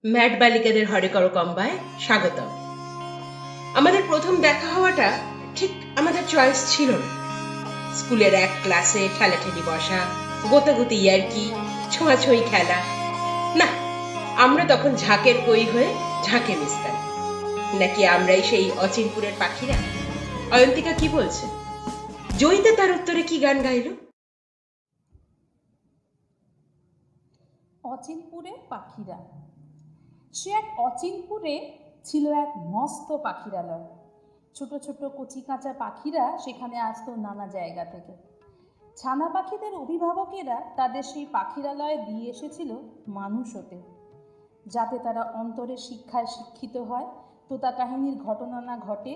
Mad বালিকাদের হরে করো কম্বায় স্বাগতম। আমাদের প্রথম দেখা হওয়াটা ঠিক আমাদের চয়েস ছিল না। স্কুলের এক ক্লাসে ঠেলাঠেলি বসা, গোতাগুতি ইয়ার্কি, ছোঁয়াছুঁই খেলা। না, আমরা তখন ঝাঁকের কই হয়ে ঝাঁকে মিশতাম, নাকি আমরাই সেই অচিনপুরের পাখিরা? অয়ন্তিকা কি বলছে? জয়িতা তার উত্তরে কি গান গাইল? অচিনপুরে পাখিরা। সে এক অচিনপুরে ছিল এক মস্ত পাখিরালয়। ছোট ছোট কচি কাঁচা পাখিরা সেখানে আসতো নানা জায়গা থেকে। ছানা পাখিদের অভিভাবকেরা তাদের সেই পাখিরালয়ে দিয়ে এসেছিল মানুষ হতে, যাতে তারা অন্তরের শিক্ষায় শিক্ষিত হয়, তোতা কাহিনীর ঘটনা না ঘটে,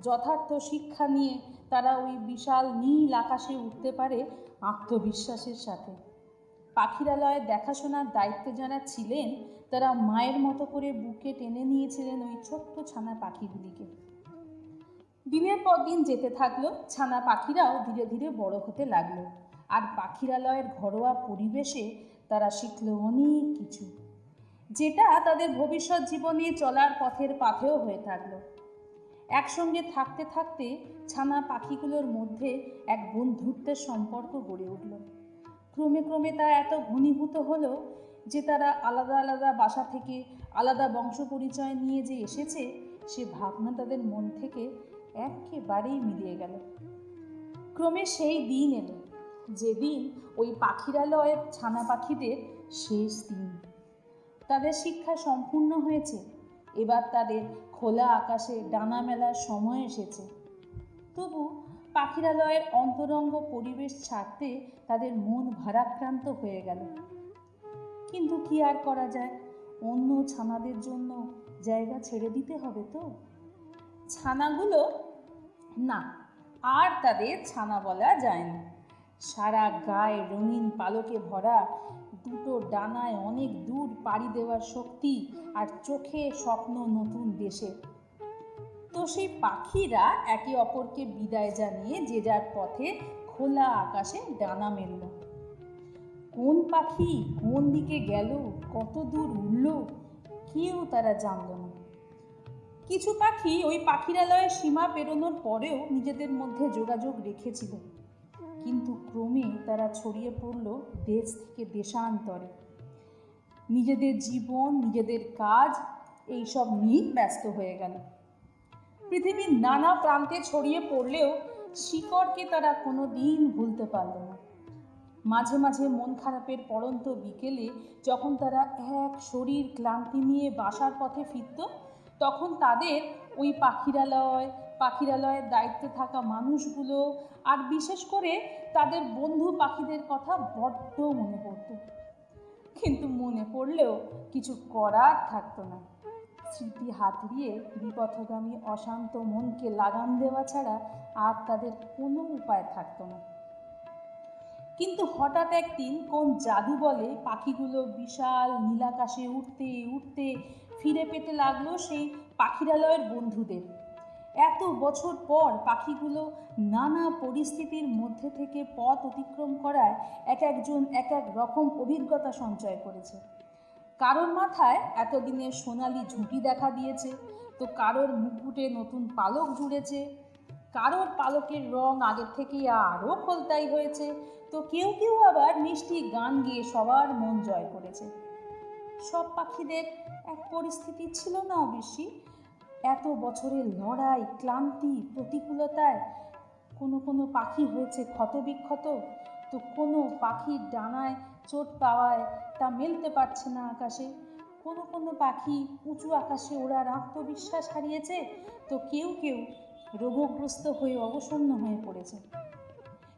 যথার্থ শিক্ষা নিয়ে তারা ওই বিশাল নীল আকাশে উঠতে পারে আত্মবিশ্বাসের সাথে। পাখিরালয়ের দেখাশোনার দায়িত্বে যারা ছিলেন তারা মায়ের মতো করে বুকে টেনে নিয়েছিলেন ওই ছোট্ট ছানা পাখিগুলিকে। দিনের পর দিন যেতে থাকলো, ছানা পাখিরাও ধীরে ধীরে বড় হতে লাগলো। আর পাখিরালয়ের ঘরোয়া পরিবেশে তারা শিখলো অনেক কিছু, যেটা তাদের ভবিষ্যৎ জীবনে চলার পথের পাথেও হয়ে থাকলো। একসঙ্গে থাকতে থাকতে ছানা পাখিগুলোর মধ্যে এক বন্ধুত্বের সম্পর্ক গড়ে উঠল। ক্রমে ক্রমে তা এত ঘনীভূত হলো যে তারা আলাদা আলাদা বাসা থেকে আলাদা বংশ পরিচয় নিয়ে যে এসেছে সে ভাবনা তাদের মন থেকে একেবারেই মিলিয়ে গেল। ক্রমে সেই দিন এলো যেদিন ওই পাখিরালয়ের ছানা পাখিদের শেষ দিন। তাদের শিক্ষা সম্পূর্ণ হয়েছে, এবার তাদের খোলা আকাশে ডানা মেলার সময় এসেছে। তবু পাখিরালয়ের অন্তরঙ্গ পরিবেশ ছাড়তে তাদের মন ভারাক্রান্ত হয়ে গেল। কিন্তু কি আর করা যায়, অন্য ছানাদের জন্য জায়গা ছেড়ে দিতে হবে তো। ছানাগুলো না, আর তাদের ছানা বলা যায় না। সারা গায়ে রঙিন পালকে ভরা, দুটো ডানায় অনেক দূর পাড়ি দেওয়ার শক্তি, আর চোখে স্বপ্ন নতুন দেশে। তো সেই পাখিরা একে অপরকে বিদায় জানিয়ে যে যার পথে খোলা আকাশে ডানা মেলল। কোন পাখি কোন দিকে গেল, কত দূর উড়ল, কেউ তারা জানল না। কিছু পাখি ওই পাখিরালয়ের সীমা পেরোনোর পরেও নিজেদের মধ্যে যোগাযোগ রেখেছিল, কিন্তু ক্রমে তারা ছড়িয়ে পড়ল দেশ থেকে দেশান্তরে। নিজেদের জীবন, নিজেদের কাজ এইসব নিয়েই ব্যস্ত হয়ে গেল। পৃথিবীর নানা প্রান্তে ছড়িয়ে পড়লেও শিকড়কে তারা কোনো দিন ভুলতে পারল না। মাঝে মাঝে মন খারাপের পড়ন্ত বিকেলে যখন তারা এক শরীর ক্লান্তি নিয়ে বাসার পথে ফিরত, তখন তাদের ওই পাখিরালয়ের দায়িত্বে থাকা মানুষগুলো আর বিশেষ করে তাদের বন্ধু পাখিদের কথা বড্ড মনে পড়ত। কিন্তু মনে পড়লেও কিছু করার থাকতো না। স্মৃতি হাতড়িয়ে বিপথগামী অশান্ত মনকে লাগাম দেওয়া ছাড়া আর তাদের কোনো উপায় থাকতো না। কিন্তু হঠাৎ একদিন কোন জাদু বলে পাখিগুলো বিশাল নীলাকাশে উঠতে উঠতে ফিরে পেতে লাগলো সেই পাখিরালয়ের বন্ধুদের। এত বছর পর পাখিগুলো নানা পরিস্থিতির মধ্যে থেকে পথ অতিক্রম করায় এক একজন এক এক রকম অভিজ্ঞতা সঞ্চয় করেছে। কারোর মাথায় এতদিনের সোনালি ঝুঁটি দেখা দিয়েছে, তো কারোর মুকুটে নতুন পালক জুড়েছে, কারোর পালকের রং আগের থেকে আরও খোলতাই হয়েছে, তো কেউ কেউ আবার মিষ্টি গান গেয়ে সবার মন জয় করেছে। সব পাখিদের এক পরিস্থিতি ছিল না অবশ্যই। এত বছরের লড়াই, ক্লান্তি, প্রতিকূলতায় কোনো কোনো পাখি হয়েছে ক্ষতবিক্ষত, তো কোনো পাখির ডানায় চোট পাওয়ায় তা মেলতে পারছে না আকাশে। কোনো কোনো পাখি উঁচু আকাশে ওড়ার আত্মবিশ্বাস হারিয়েছে, তো কেউ কেউ রোগগ্রস্ত হয়ে অবসন্ন হয়ে পড়েছে।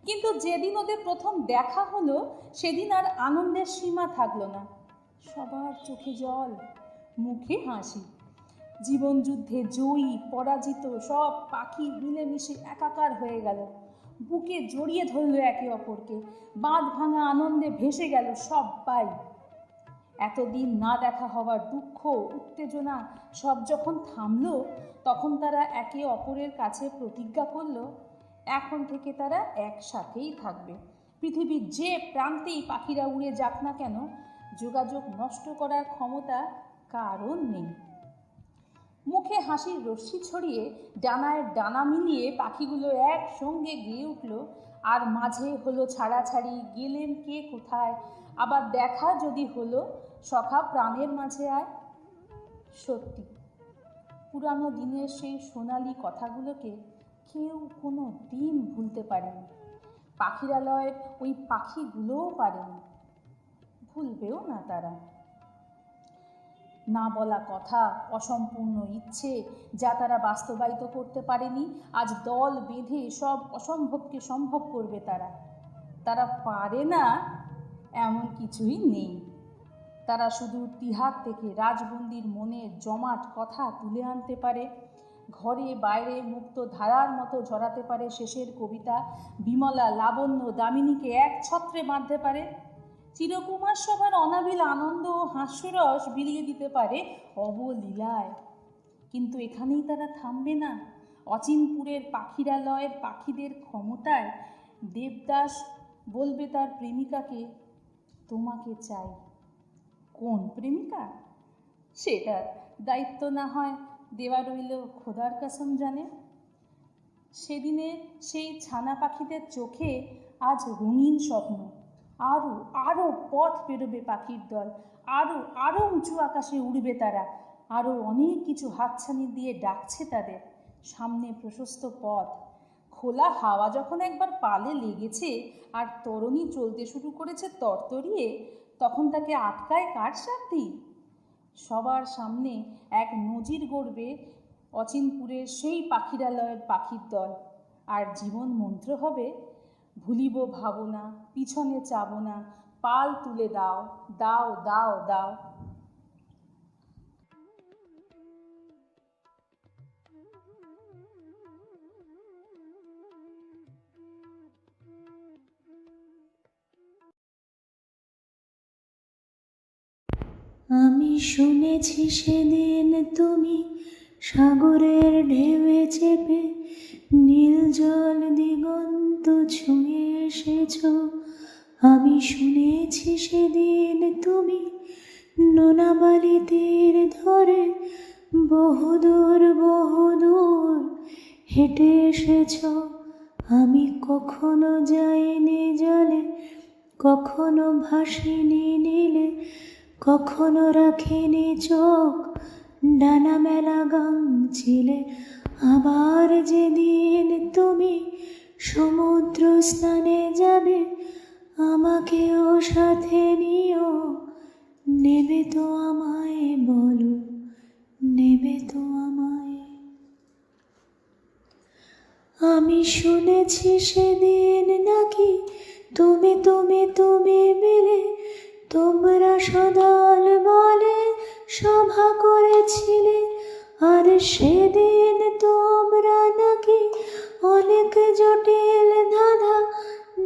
কিন্তু যেদিন ওদের প্রথম দেখা হলো সেদিন আর আনন্দের সীমা থাকলো না। সবার চোখে জল, মুখে হাসি। জীবনযুদ্ধে জয়ী পরাজিত সব পাখি মিলেমিশে একাকার হয়ে গেল, বুকে জড়িয়ে ধরল একে অপরকে, বাঁধ ভাঙা আনন্দে ভেসে গেল সবাই। এতদিন না দেখা হওয়ার দুঃখ, উত্তেজনা সব যখন থামলো, তখন তারা একে অপরের কাছে প্রতিজ্ঞা করলো এখন থেকে তারা একসাথেই থাকবে। পৃথিবীর যে প্রান্তেই পাখিরা উড়ে যাক না কেন, যোগাযোগ নষ্ট করার ক্ষমতা কারণ নেই। মুখে হাসির রশ্মি ছড়িয়ে ডানায় ডানা মিলিয়ে পাখিগুলো একসঙ্গে গেয়ে উঠল, আর মাঝে হলো ছাড়াছাড়ি, গেলেন কে কোথায়, আবার দেখা যদি হলো সখা প্রাণের মাঝে আয়। সত্যি পুরানো দিনের সেই সোনালি কথাগুলোকে কেউ কোনো দিন ভুলতে পারেনি। পাখিরালয়ের ওই পাখিগুলোও পারেনি, ভুলবেও না তারা। না বলা কথা, অসম্পূর্ণ ইচ্ছে যা তারা বাস্তবায়িত করতে পারেনি, আজ দল বেঁধে সব অসম্ভবকে সম্ভব করবে তারা। তারা পারে না এমন কিছুই নেই। তারা শুধু তিহার থেকে রাজবন্দির মনের জমাট কথা তুলে আনতে পারে, ঘরে বাইরে মুক্ত ধারার মতো ঝরাতে পারে শেষের কবিতা, বিমলা লাবণ্য দামিনীকে এক ছত্রে বাঁধতে পারে, চিরকুমার সভার অনাবিল আনন্দ ও হাস্যরস বিলিয়ে দিতে পারে অবলীলায়। কিন্তু এখানেই তারা থামবে না। অচিনপুরের পাখিরালয়ের পাখিদের ক্ষমতায় দেবদাস বলবে তার প্রেমিকাকে, তোমাকে চাই। কোন প্রেমিকা সেটার দায়িত্ব না হয় দেওয়া রইল খোদার কসম জানে। সেদিনের সেই ছানা পাখিদের চোখে আজ রঙিন স্বপ্ন। আরও আরও পথ পেরোবে পাখির দল, আরও আরও উঁচু আকাশে উড়বে তারা, আরও অনেক কিছু হাতছানি দিয়ে ডাকছে তাদের। সামনে প্রশস্ত পথ, খোলা হাওয়া যখন একবার পালে লেগেছে আর তরণী চলতে শুরু করেছে তরতরিয়ে, তখন তাকে আটকায় কার সাধ্যি? সবার সামনে এক নজির গড়বে অচিনপুরের সেই পাখিরালয়ের পাখির দল, আর জীবন মন্ত্র হবে, ভুলিব ভাবনা, পিছনে চাব না, পাল তুলে দাও, দাও দাও দাও। আমি শুনেছি সেদিন তুমি সাগরের ঢেউয়ে চেপে নীল জল দিগন্ত ছুঁয়ে এসেছ। আমি শুনেছি সেদিন তুমি নোনাবালি তীর ধরে বহুদূর বহুদূর হেঁটে এসেছ। আমি কখনো যাইনি জলে, কখনো ভাসিনি নীলে, কখনো রাখিনি চোখ ডানা মেলা গাংচিলে। আবার যেদিন তুমি সমুদ্র স্নানে যাবে, আমাকেও সাথে নিও। নেবে তো আমায় বলো, নেবে তো আমায়? আমি শুনেছি সেদিন নাকি তুমি তুমি তুমি মিলে তোমরা সদল বলে সভা করেছিলে, আর সেদিন তোমরা নাকি অনেক জটিল ধাঁধা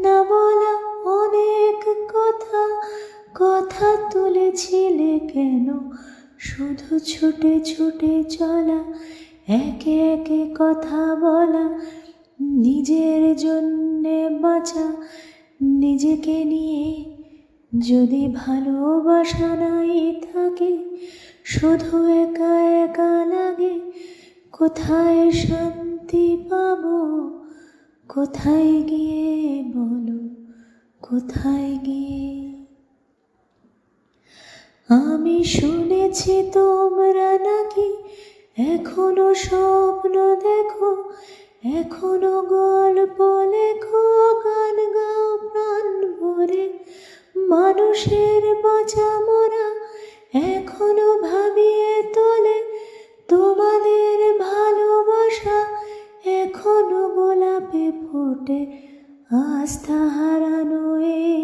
না বলা অনেক কথা কথা তুলেছিলে। কেন শুধু ছুটে ছুটে চলা, একে একে কথা বলা, নিজের জন্যে বাঁচা, নিজেকে নিয়ে যদি ভালোবাসা নাই থাকে, শুধু একা একা লাগে। কোথায় শান্তি পাবো, কোথায় গিয়ে বলো, কোথায় গিয়ে? আমি শুনেছি তোমরা নাকি এখনো স্বপ্ন দেখো, এখনো গল্প লেখো, গান গাও প্রাণ ভরে। মানুষের বাঁচা মরা এখনো ভাবিয়ে তোলে, তোমাদের ভালোবাসা এখনো গোলাপে ফোটে। আস্থা হারানো এই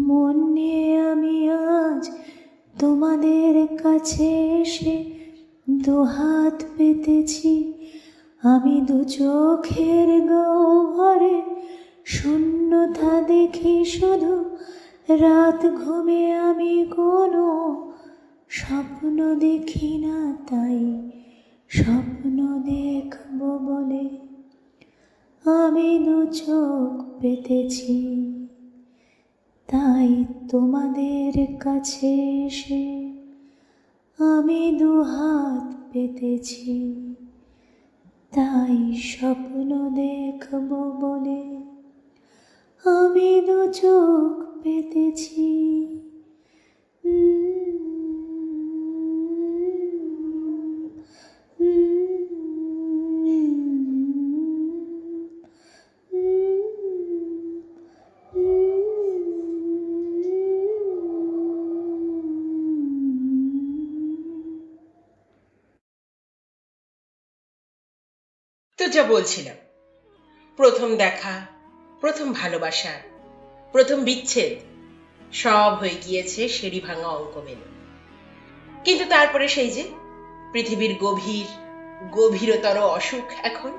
মন নিয়ে আমি আজ তোমাদের কাছে এসে দুহাত পেতেছি। আমি দু চোখের গহ্বরে শূন্যতা দেখি শুধু, রাত ঘুমে আমি কোনো স্বপ্ন দেখি না, তাই স্বপ্ন দেখব বলে আমি দু চোখ পেতেছি। তাই তোমাদের কাছে এসে আমি দুহাত পেতেছি, তাই স্বপ্ন দেখব বলে আমি দু চোখ পেতেছি। তো যা বলছিলাম, প্রথম দেখা, প্রথম ভালোবাসা, প্রথম বিচ্ছেদ সব হয়ে গিয়েছে সিঁড়ি ভাঙা অঙ্ক মেনে। কিন্তু তারপরে সেই যে পৃথিবীর গভীরতর অসুখ এখন,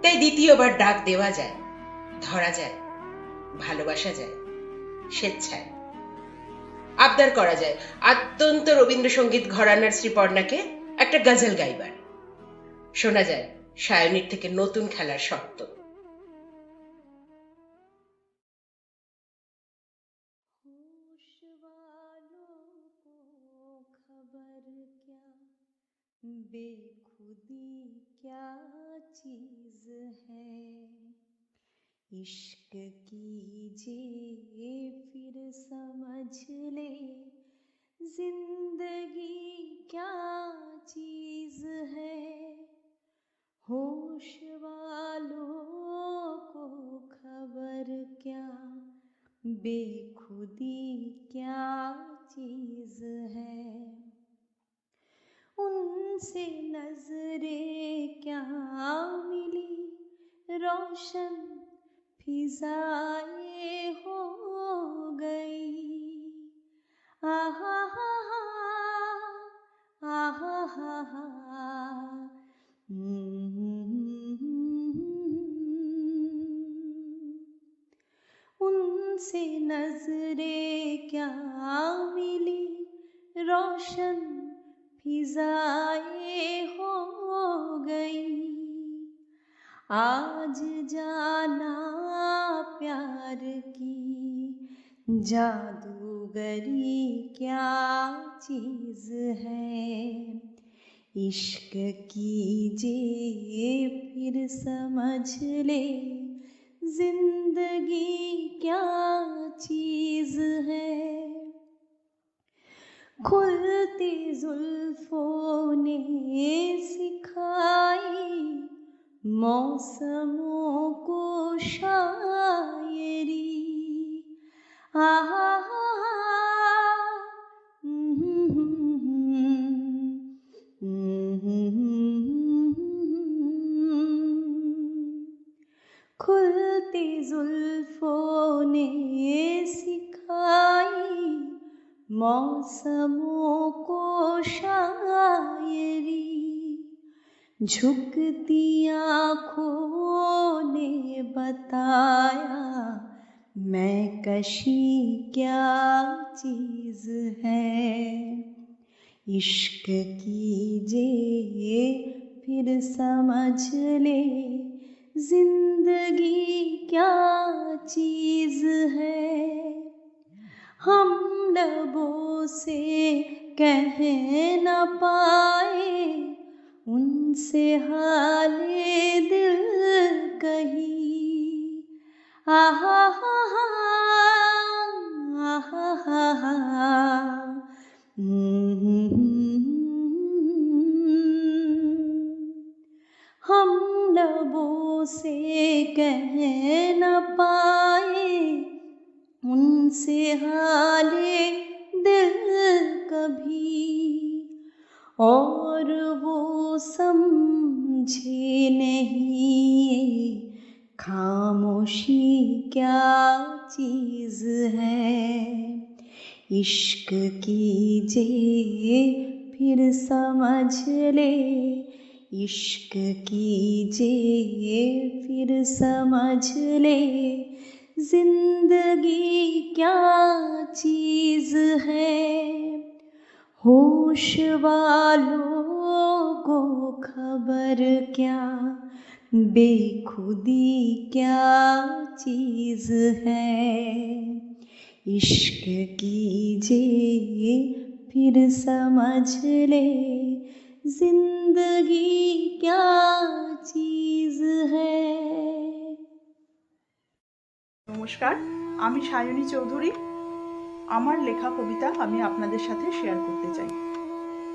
তাই দ্বিতীয়বার ডাক দেওয়া যায়, ধরা যায়, ভালোবাসা যায় স্বেচ্ছায়। আবদার করা যায় আদ্যন্ত রবীন্দ্রসঙ্গীত ঘরানার শ্রীপর্ণাকে একটা গজল গাইবার। শোনা যায় সায়নীর থেকে নতুন খেলার শর্ত। होश वालों को खबर क्या, बेखुदी क्या चीज है। इश्क कीजिए फिर समझ ले, जिंदगी क्या चीज है। होश वालों को खबर क्या, बेखुदी क्या चीज है। उनसे नजरें क्या मिली, रोशन फिजाएं हो गई। आहा हा हा, आहा हा हा। उनसे नजरें क्या मिली, रोशन फिजाएं हो गई। आज जाना प्यार की जादूगरी क्या चीज है। इश्क कीजिए फिर समझ ले, जिंदगी क्या चीज है। खुलती जुल्फों ने सिखाई मौसमों को शायरी। आहा हा हा, खुलती जुल्फों ने सिखाई मौसमों को शायरी। झुकती आँखों ने बताया मैं कशी क्या चीज है। इश्क कीजिए फिर समझ ले, जिंदगी क्या चीज है। हम लबों से कह न पाए उनसे हाले दिल कही। आहा हा हा, आहा हा हा। हम लबों से कह न पाए उनसे हाले दिल कभी, और वो समझे नहीं खामोशी क्या चीज है। इश्क कीजिए फिर समझ ले, इश्क कीजिए फिर समझ ले, जिंदगी क्या चीज है। होश वालों को खबर क्या, बेखुदी क्या चीज है। इश्क कीजिए फिर समझ ले जिंदगी क्या चीज है। নমস্কার, আমি সায়নী চৌধুরী। আমার লেখা কবিতা আমি আপনাদের সাথে শেয়ার করতে চাই।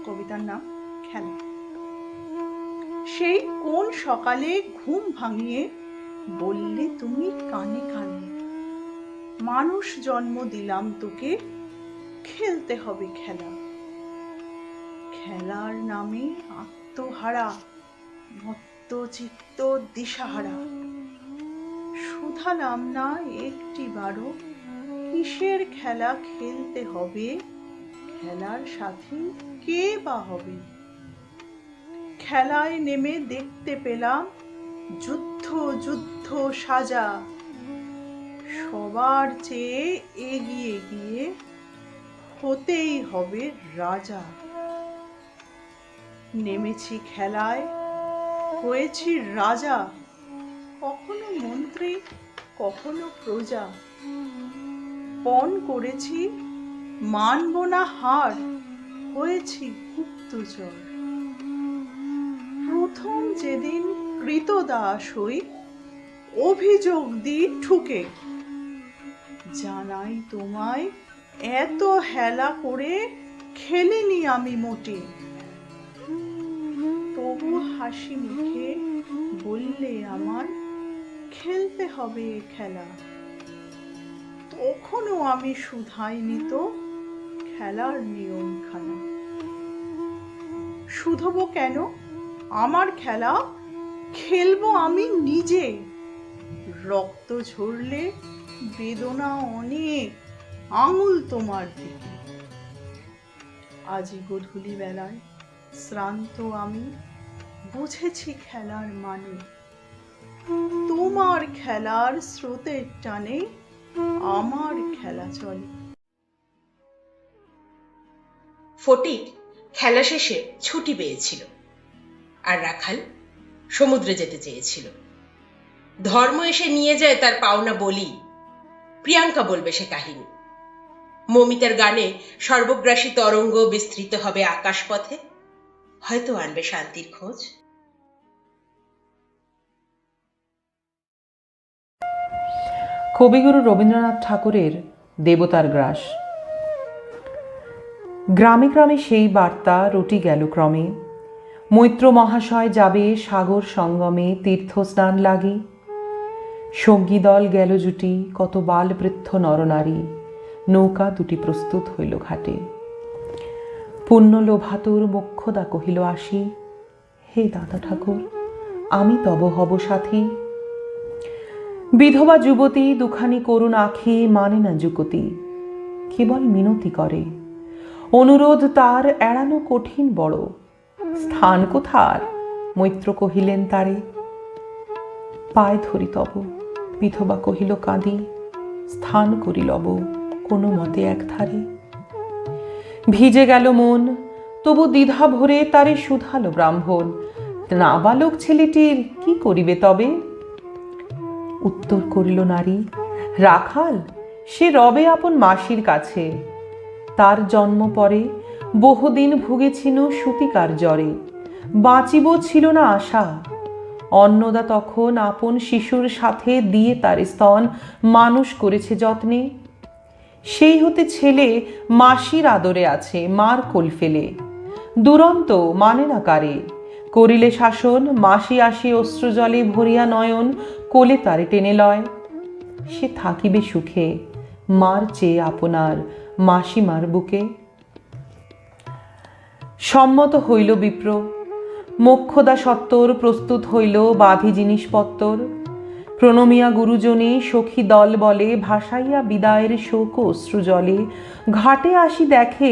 কবিতার নাম খেলা। সেই কোন সকালে ঘুম ভাঙিয়ে বললে তুমি কানে কানে, মানুষ জন্ম দিলাম তোকে, খেলতে হবে খেলা। খেলার নামে আত্মহারা, মত্ত চিত্ত দিশাহারা, শুধালাম না একটি বারো, কিসের খেলা খেলতে হবে, খেলার সাথী কে বা হবে। খেলায় নেমে দেখতে পেলাম যুদ্ধ যুদ্ধ সাজা, সবার চেয়ে এগিয়ে গিয়ে হতেই হবে রাজা। নেমেছি খেলায়, হয়েছি রাজা, কখনো মন্ত্রী কখনো প্রজা। পণ করেছি মানব না হার, হয়েছি গুপ্তচর। প্রথম যেদিন কৃতদাস হই, অভিযোগ দিই ঠুকে, জানাই তোমায় এত হেলা করে খেলিনি আমি মোটে। তবু হাসি মুখে বললে আমার খেলতে হবে এ খেলা। তখনও আমি শুধাইনি তো খেলার নিয়মখানা। শুধবো কেন আমার খেলা, খেলবো আমি নিজে। রক্ত ঝরলে বেদনা অনেক, আঙুল তোমার দিকে। আজি গধূলি বেলায় শ্রান্ত আমি বুঝেছি খেলার মানে, তোমার খেলার স্রোতের টানে আমার খেলা চলে। ফটিক খেলা শেষে ছুটি পেয়েছিল, আর রাখাল সমুদ্রে যেতে চেয়েছিল। ধর্ম এসে নিয়ে যায় তার পাওনা বলি। প্রিয়াঙ্কা বলবে সে কাহিনী। মমিতার গানে সর্বগ্রাসী তরঙ্গ বিস্তৃত হবে আকাশ পথে, হয়তো আনবে শান্তির খোঁজ। কবিগুরু রবীন্দ্রনাথ ঠাকুরের দেবতার গ্রাস। গ্রামে গ্রামে সেই বার্তা রটি গেল ক্রমে, মৈত্র মহাশয় যাবে সাগর সঙ্গমে তীর্থস্নান লাগি। সঙ্গী দল গেল জুটি, কত বাল বৃদ্ধ নরনারী, নৌকা দুটি প্রস্তুত হইল ঘাটে। পুণ্য লোভাতুর মোক্ষদা কহিল আসি, হে দাদা ঠাকুর আমি তব হব সাথী। বিধবা যুবতী দুখানি করুণ আখি, মানে না যুকতি, কেবল মিনতি করে। অনুরোধ তার এড়ানো কঠিন বড়, স্থান কোথার মৈত্র কহিলেন তারে। পায় ধরি তব, বিধবা কহিল কাঁদি, স্থান করি লব কোনো মতে এক ধারে। ভিজে গেল মন, তবু দ্বিধা ভরে তারে শুধালো ব্রাহ্মণ, নাবালক ছেলেটির কি করিবে তবে। উত্তর করিল নারী, রাখাল সে রবে আপন মাসির কাছে। তার জন্ম পরে বহুদিন ভুগেছিল সুতিকার জ্বরে, বাঁচিব ছিল না আশা। অন্নদা তখন আপন শিশুর সাথে দিয়ে তার স্তন মানুষ করেছে যত্নে। সেই হতে ছেলে মাসির আদরে আছে মার কোল ফেলে। দুরন্ত মানে না কারে, করিলে শাসন মাসি আসি অশ্রুজলে ভরিয়া নয়ন কোলে তারে টেনে লয়। সে থাকিবে সুখে মার চেয়ে আপনার মাসিমার বুকে। সম্মত হইল বিপ্র, মোক্ষদা সত্তর প্রস্তুত হইল বাঁধি জিনিসপত্তর। প্রণমিয়া গুরুজনে সখী দল বলে, ভাসাইয়া বিদায়ের শোক অশ্রু জলে। ঘাটে আসি দেখে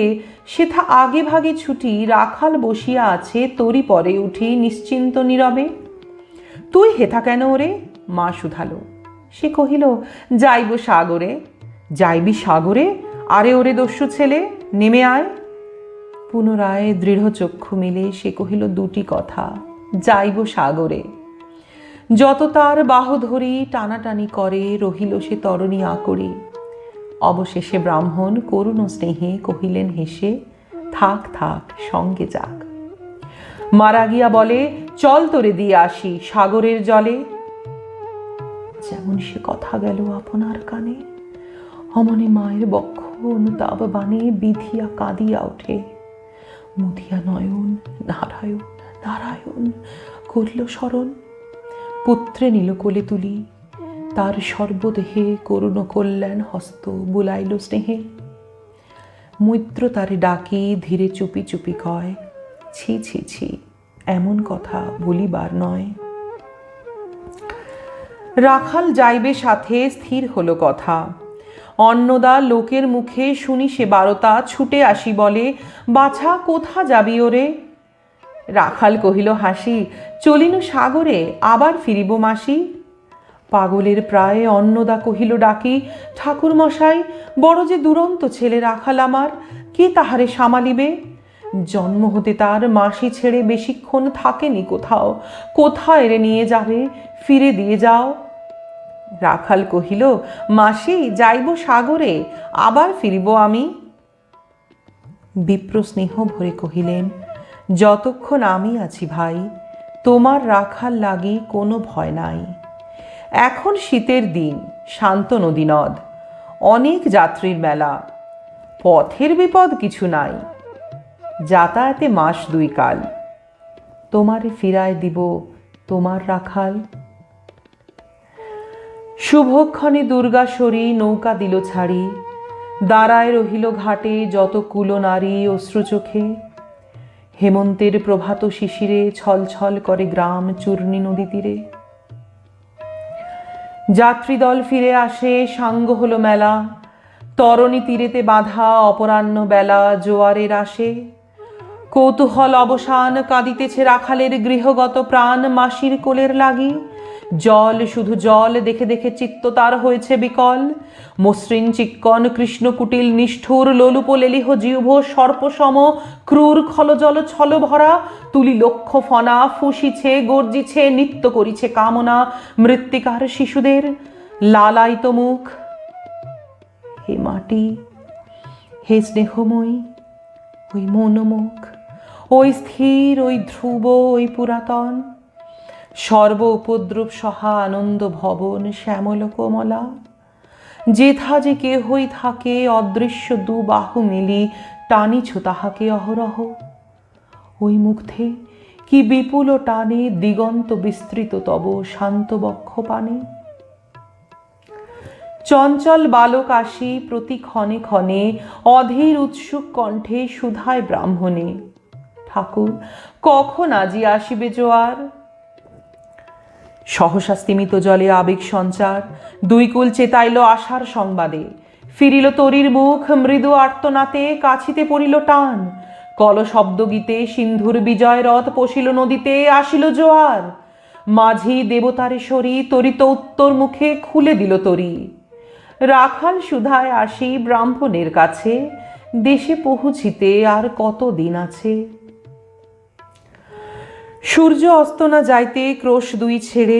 সেথা আগে ভাগে ছুটি, রাখাল বসিয়া আছে তরি পরে উঠি নিশ্চিন্ত নীরবে। তুই হেথা কেন ওরে, মা শুধালো। সে কহিল, যাইব সাগরে। যাইবি সাগরে, আরে ওরে দস্যু ছেলে নেমে আয়। পুনরায় দৃঢ় চক্ষু মিলে সে কহিল দুটি কথা, যাইব সাগরে। যত তার বাহু ধরি টানাটানি করে, রহিল সে তরণী আকরে। অবশেষে ব্রাহ্মণ করুণ স্নেহে কহিলেন হেসে, থাক থাক, সঙ্গে যাক। মারা গিয়া বলে, চল তোরে দিয়ে আসি সাগরের জলে। যেমন সে কথা গেল আপনার কানে, অমনে মায়ের বক্ষ অনুতাপ বানে বিধিয়া কাঁদিয়া ওঠে। মুদিয়া নয়ন, নারায়ণ নারায়ণ করল স্মরণ। পুত্রে নিল কোলে তুলি, তার সর্বদেহে করুণ কল্যাণ হস্ত বুলাইল স্নেহে। মৈত্র তারে ডাকি ধীরে চুপি চুপি কয়, ছি ছি ছি, এমন কথা বলিবার নয়। রাখাল যাইবে সাথে, স্থির হলো কথা। অন্নদা লোকের মুখে শুনি সে বারতা, ছুটে আসি বলে, বাছা কোথা যাবি ওরে? রাখাল কহিল হাসি, চলিনু সাগরে, আবার ফিরিব মাসি। পাগলের প্রায় অন্নদা কহিল ডাকি, ঠাকুর মশাই, বড় যে দুরন্ত ছেলে রাখাল আমার, কে তাহারে সামালিবে? জন্ম হতে তার মাসি ছেড়ে বেশিক্ষণ থাকেনি কোথাও, কোথায় রে নিয়ে যাবে, ফিরে দিয়ে যাও। রাখাল কহিল, মাসি যাইব সাগরে, আবার ফিরিব আমি। বিপ্র স্নেহ ভরে কহিলেন, যতক্ষণ আমি আছি ভাই, তোমার রাখাল লাগি কোনো ভয় নাই। এখন শীতের দিন, শান্ত নদী নদ, অনেক যাত্রীর মেলা, পথের বিপদ কিছু নাই। যাতায়াতে মাস 2 কাল, তোমারে ফিরায় দিব তোমার রাখাল। শুভক্ষণে দুর্গাসরী নৌকা দিল ছাড়ি, দাঁড়ায় রহিল ঘাটে যত কুলো নারী অশ্রু চোখে। হেমন্তের প্রভাত শিশিরে ছলছল করে গ্রাম চূর্ণী নদী তীরে। যাত্রীদল ফিরে আসে, সাঙ্গ হলো মেলা, তরণী তীরেতে বাঁধা অপরাহ্ন বেলা জোয়ারের আসে। কৌতূহল অবসান, কাঁদিতেছে রাখালের গৃহগত প্রাণ মাসির কোলের লাগি। জল, শুধু জল দেখে দেখে চিত্ত তার হয়েছে বিকল। মসৃণ চিক্কন কৃষ্ণকুটিল নিষ্ঠুর লোলুপ লেলিহ জিহ্ব সর্পসম ক্রূর খলজল ছল ভরা। তুলি লক্ষ ফনা ফুসিছে, গর্জিছে, নৃত্য করিছে কামনা মৃত্তিকার শিশুদের লালায়িত মুখ। হে মাটি, হে স্নেহময়ী, ওই মনোমুখ, ওই স্থির, ওই ধ্রুব, ওই পুরাতন, সর্ব উপদ্রব সহা আনন্দ ভবন শ্যামল কোমলা। যেথা যে কেহই থাকে, অদৃশ্য দুবাহু মেলি টানিছ তাহাকে অহরহ। ওই মুগ্ধে কি বিপুল টানে দিগন্ত বিস্তৃত তব শান্ত বক্ষ পানে। চঞ্চল বালক আসি প্রতি ক্ষণে ক্ষণে, অধীর উৎসুক কণ্ঠে সুধায় ব্রাহ্মণে, ঠাকুর কখন আজি আসিবে জোয়ার? সহসা স্তিমিত জলে আবেগ সঞ্চার, 2 কুল চেতাইল আশার সংবাদে। ফিরিল তরীর মুখ মৃদু আর্তনাতে, কাছিতে পড়িল টান। কল শব্দ গীতে সিন্ধুর বিজয় রথ পশিল নদীতে, আসিল জোয়ার। মাঝি দেবতারেশ্বরী তরিত উত্তর মুখে খুলে দিল তরী। রাখাল সুধায় আসি ব্রাহ্মণের কাছে, দেশে পৌঁছিতে আর কত দিন আছে। সূর্য অস্ত না যাইতে ক্রোশ 2 ছেড়ে,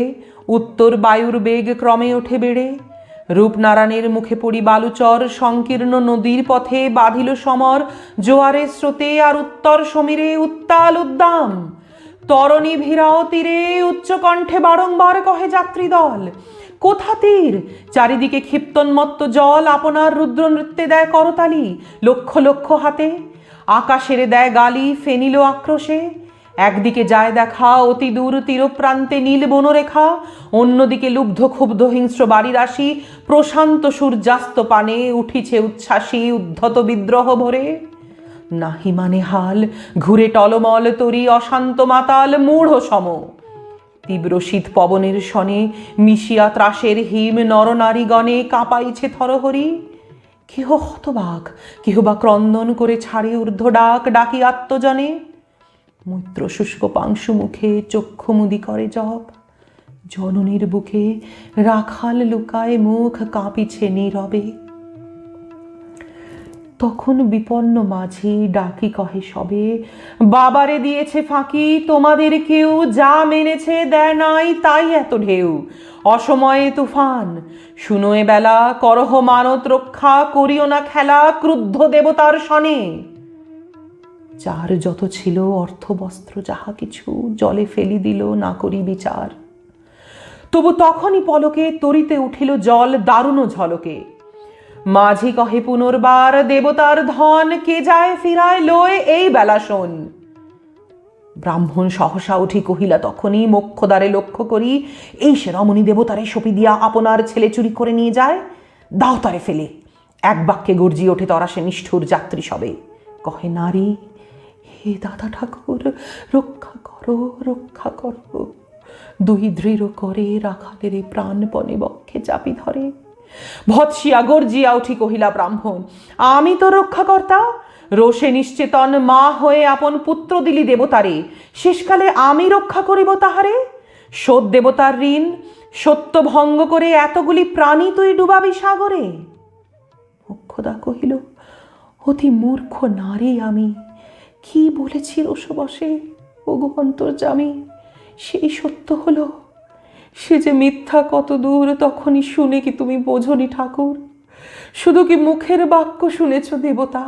উত্তর বায়ুর বেগ ক্রমে ওঠে বেড়ে। রূপনারায়ণের মুখে পড়ি বালুচর, সংকীর্ণ নদীর পথে বাঁধিল সমর। জোয়ারের স্রোতে আর উত্তর সমীরে উত্তাল উদ্দাম। তরণী ভিড়াও তীরে উচ্চকণ্ঠে বারংবার কহে যাত্রীদল, কোথা তীর? চারিদিকে ক্ষিপ্তন্মত্ত জল আপনার রুদ্র নৃত্যে দেয় করতালি লক্ষ লক্ষ হাতে। আকাশের দেয় গালি ফেনিল আক্রোশে। একদিকে যায় দেখা অতি দূর তীরপ্রান্তে নীল বনরেখা, অন্যদিকে লুব্ধ ক্ষুব্ধ হিংস্র বাড়ি রাশি। প্রশান্ত সূর্যাস্ত পানে উঠিছে উচ্ছ্বাসী উদ্ধত বিদ্রোহ ভরে। নাহি মানে হাল, ঘুরে টলমল তরি অশান্ত মাতাল মূঢ় সম। তীব্র শীত পবনের শনে মিশিয়া ত্রাসের হিম নরনারীগণে কাঁপাইছে থরহরি। কেহ হতবাক, কেহ বা ক্রন্দন করে ছাড়ে ঊর্ধ্ব ডাক ডাকি আত্মজনে। মৈত্র শুষ্ক পাংশু মুখে চক্ষু মুদি করে জপ। জননীর বুকে রাখাল লুকায় মুখ কাঁপিছে নীরবে। তখন বিপন্ন মাঝি ডাকি কহে সবে, বাবারে দিয়েছে ফাঁকি তোমাদের কেউ, যা মেনেছে দেয় নাই তাই এত ঢেউ। অসময়ে তুফান, শুনো এ বেলা, করহ মানত রক্ষা, করিও না খেলা ক্রুদ্ধ দেবতার শনে। যার যত ছিল অর্থ বস্ত্র যাহা কিছু জলে ফেলি দিল না করি বিচার। তবু তখনই পলকে তরিতে উঠিল জল দারুণ ঝলকে। মাঝি কহে পুনর্বার দেবতার ধন কে যায় ফিরায় লয়ে এই বেলা শোন। ব্রাহ্মণ সহসা উঠি কহিলা তখনই মোক্ষদ্বারে লক্ষ্য করি, এই সে রমণী দেবতারে সপি দিয়া আপনার ছেলে চুরি করে নিয়ে যায়, দাও তারে ফেলে। এক বাক্যে গর্জি ওঠে তরা সে নিষ্ঠুর যাত্রী সবে। কহে নারী, হে দাদা ঠাকুর, রক্ষা করো রক্ষা করো। দুই দৃঢ় করে রাখালের প্রাণপণে বক্ষে চাপি ধরে। ভৎসিয়া গর্জিয়া উঠি কহিলা ব্রাহ্মণ, আমি তো রক্ষাকর্তা। রোষে নিশ্চেতন মা হয়ে আপন পুত্র দিলি দেবতারে, শেষকালে আমি রক্ষা করিব তাহারে। সৎ দেবতার ঋণ সত্য ভঙ্গ করে এতগুলি প্রাণী তুই ডুবাবি সাগরে। মোক্ষদা কহিল, অতি মূর্খ নারী আমি, কি বলেছি রসবশে ওগো অন্তর্যামী। সেই সত্য হলো, সে যে মিথ্যা কত দূর তখনই শুনে কি তুমি বোঝনি ঠাকুর? শুধু কি মুখের বাক্য শুনেছ দেবতা,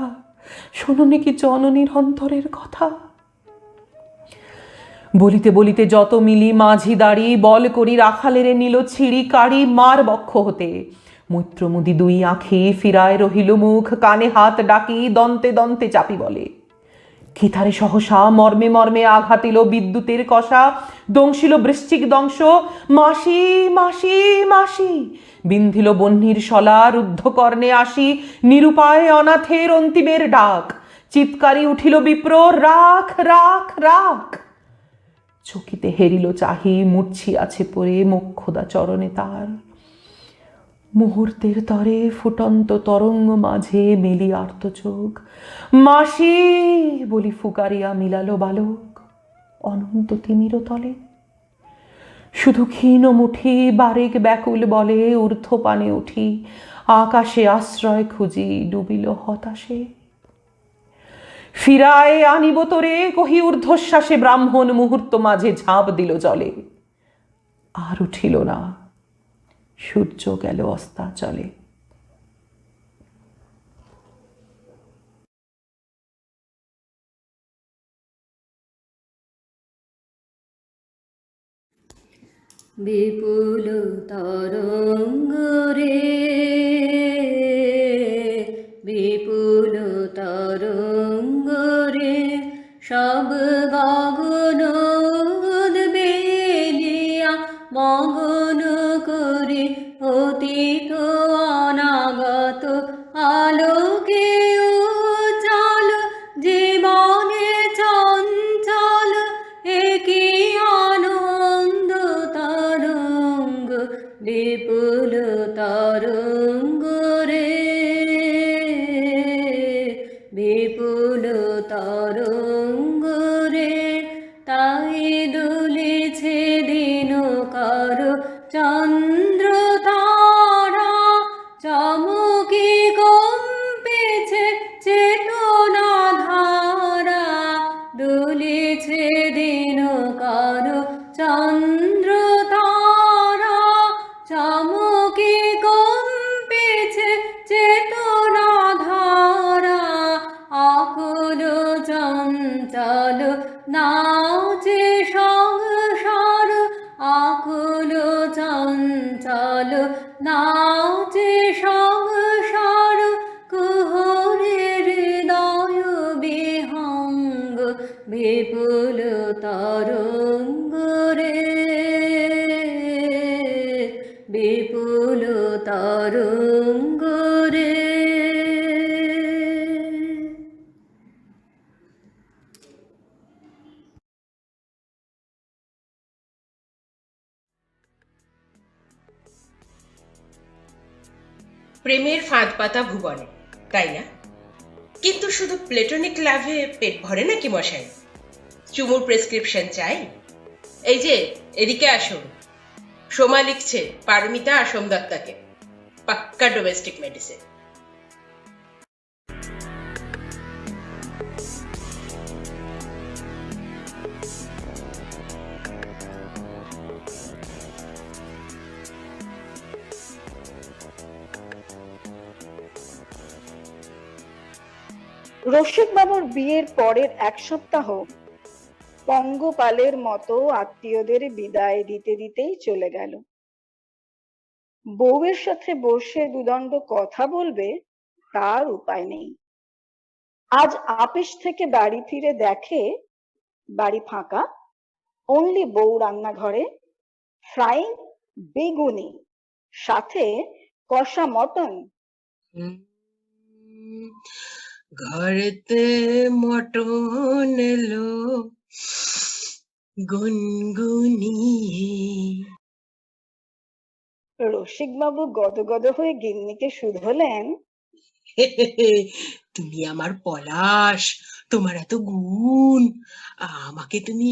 শোনোনি কি জননীর অন্তরের কথা? বলিতে বলিতে যত মিলি মাঝি দাঁড়ি বল করি রাখালেরে নিল ছিঁড়ি কাড়ি মার বক্ষ হতে। মৈত্রমুদি দুই আঁখি ফিরায় রহিল মুখ, কানে হাত ডাকি দন্তে দন্তে চাপি বলে। কিথারে সহসা মর্মে মর্মে আঘাতিল বিদ্যুতের কষা, দংশিল বৃশ্চিক দংশ, মাসি মাসি মাসি। বিন্ধিল বহ্নির শলা, রুদ্ধ কর্ণে আসি নিরুপায় অনাথের অন্তিমের ডাক। চিৎকারি উঠিল বিপ্র, রাখ রাখ রাখ। চকিতে হেরিল চাহি, মূর্ছি আছে পড়ে মোক্ষদা চরণে তার। মুহূর্তের তরে ফুটন্ত তরঙ্গ মাঝে মেলি আর্ত চোখ, মাসি বলি ফুকারিয়া মিলালো বালক অনন্ত তিমির তলে। শুধু ক্ষীণ মুঠি বারেক ব্যাকুল বলে ঊর্ধ্ব পানে উঠি, আকাশে আশ্রয় খুঁজি ডুবিল হতাশে। ফিরায় আনিব তোরে কহি ঊর্ধ্বশ্বাসে ব্রাহ্মণ মুহূর্ত মাঝে ঝাঁপ দিল জলে। আর উঠিল না, সূর্য গেল অস্তাচলে। বিপুল তরঙ্গ রে, বিপুল তরঙ্গ রে, সব গগন বেলিয়া মগন করে অতীত অনাগত আলোকে উজ্জ্বল জীবনে চঞ্চল একই আনন্দ তরঙ্গ বিপুল তরঙ্গ রে, বিপুল তরঙ্গ রে। তাই দুলেছে দিন কর চন্দ্র তারা, চমকি কম্পেছে চেতনা ধারা। দুলেছে দিন কর চন্দ্র তারা, চমকি কম্পেছে চেতনা ধারা। আকুল চঞ্চল নাচে সংসার, আকুল চঞ্চল নাচে সংসার। কুহরে হৃদয় বিহঙ্গ বিপুল তরঙ্গ রে, বিপুল তরঙ্গ রে। প্রেমের ফাঁদ পাতা ভুবনে, তাই না? কিন্তু শুধু প্লেটোনিক লাভে পেট ভরে নাকি মশাই? চুমুর প্রেসক্রিপশন চাই? এই যে এদিকে আসুন। সোমা লিখছে পারমিতা আর সোমদত্তাকে, পাক্কা ডোমেস্টিক মেডিসিন। রসিকবাবুর বিয়ের পরের এক সপ্তাহ পঙ্গপালের মতো আত্মীয়দের বিদায় দিতে দিতেই চলে গেল। বউয়ের সাথে বসে দুদণ্ড কথা বলবে তার উপায় নেই। আজ আপিস থেকে বাড়ি ফিরে দেখে বাড়ি ফাঁকা, অনলি বউ রান্নাঘরে, ফ্রাইং বেগুনি, সাথে কষা মটন। হুম, ঘরেতে মটন এলো গুনগুনিয়ে। রসিকবাবু গদগদ হয়ে গিন্নিকে শুধলেন, তুমি আমার পলাশ, তোমার এত গুণ, আমাকে তুমি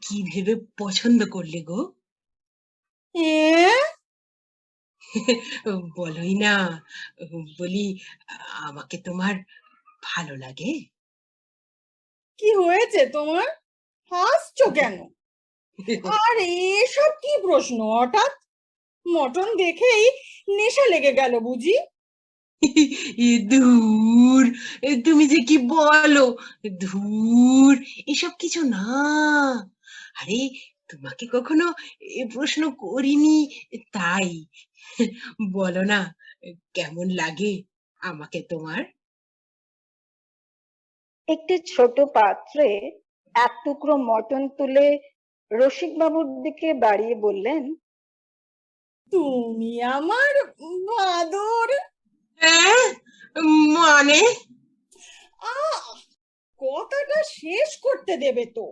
কি ভেবে পছন্দ করলে গো? বলোই না, বলি আমাকে তোমার ভালো লাগে? কি হয়েছে তোমার? হাসছো কেন? আর এসব কি প্রশ্ন হঠাৎ? মটন দেখেই নেশা লেগে গেল বুঝি? ধুর, তুমি যে কি বলো! ধুর, এসব কিছু না। আরে, তোমাকে কখনো এ প্রশ্ন করিনি, তাই। বলো না, কেমন লাগে আমাকে তোমার? একটি ছোট পাত্রে এক টুকরো মটন তুলে রসিকবাবুর দিকে বাড়িয়ে বললেন, তুমি আমার বাদর। হ্যাঁ, মানে? আহ কথাটা শেষ করতে দেবে তো?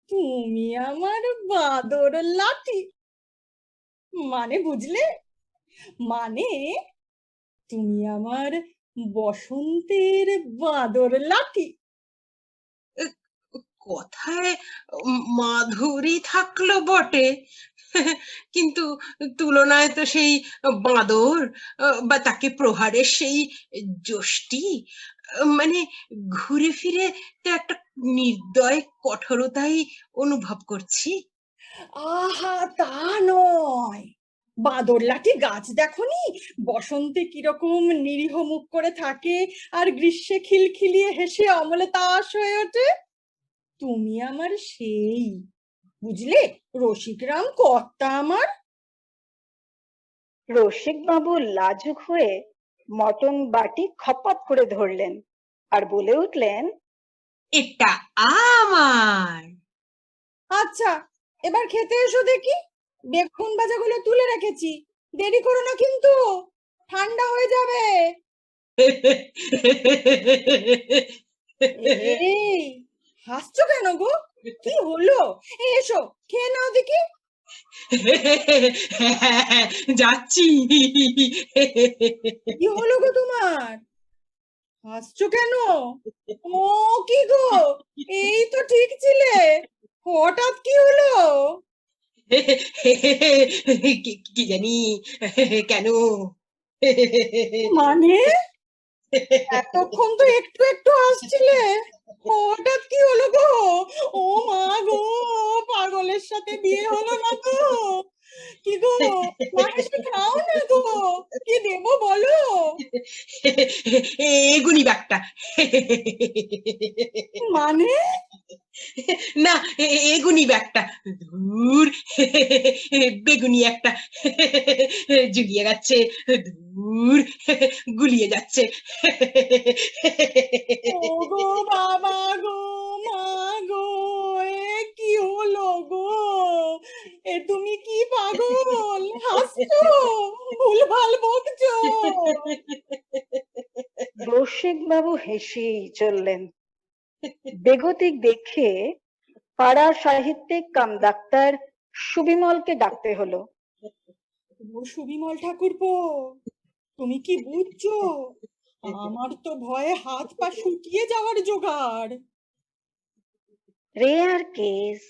তুমি আমার বাদর লাঠি। মানে বুঝলে? মানে তুমি আমার বসন্তের বাদর লাঠি। কথায় মাধুরী থাকলো বটে, কিন্তু তুলনায় তো সেই বাঁদর বা তাকে প্রহারের সেই যষ্টি, মানে ঘুরে ফিরে তো একটা নির্দয় কঠোরতাই অনুভব করছি। আহা তা নয়, বাদর লাঠি গাছ দেখনি? বসন্তে কিরকম নিরীহ মুখ করে থাকে আর গ্রীষ্মে খিলখিলিয়ে হেসে অমলে তাস হয়ে ওঠে। তুমি আমার সেই, বুঝলে? রসিকরাম কর্তা আমার। রসিকবাবু লাজুক হয়ে মটন বাটি খপাত করে ধরলেন আর বলে উঠলেন, এটা আমার। আচ্ছা, এবার খেতে এসো দেখি। বেগুন ভাজাগুলো তুলে রেখেছি, দেরি করো না কিন্তু, ঠান্ডা হয়ে যাবে। এই হাসছো কেন গো? কি হলো? এসো খেয়ে নাও দেখি। যাচ্ছি। কি হলো গো তোমার? হাসছো কেন? ও কি গো, এই তো ঠিক ছিলে, হঠাৎ কি হলো? কি জানি কেন। মানে এতক্ষণ তো একটু একটু হাসছিলে, হঠাৎ কি হলো গো? ও মা গো, পাগলের সাথে বিয়ে হলো না তো? কি গো, না হেসে খাও না গো, কি দেবো বলো? এগুনি ব্যাগটা। মানে না, এগুনি ব্যাগটা। ধুর, বেগুনি একটা, জুলিয়ে যাচ্ছে। ধুর, গুলিয়ে যাচ্ছে। ও গো বাবা গো, মা গো, এ কি হলো গো? এ তুমি কি পাগল? হাসছো? ভুলভাল বকছো? রসিকবাবু হেসেই চললেন। বেগতিক দেখে পাড়ার সাহিত্যিক কাম ডাক্তার সুবিমলকে ডাকতে হলো। ও সুবিমল ঠাকুরপো, তুমি কি বুঝছো? আমার তো ভয়ে হাত পা শুকিয়ে যাওয়ার জোগাড়। Rare case.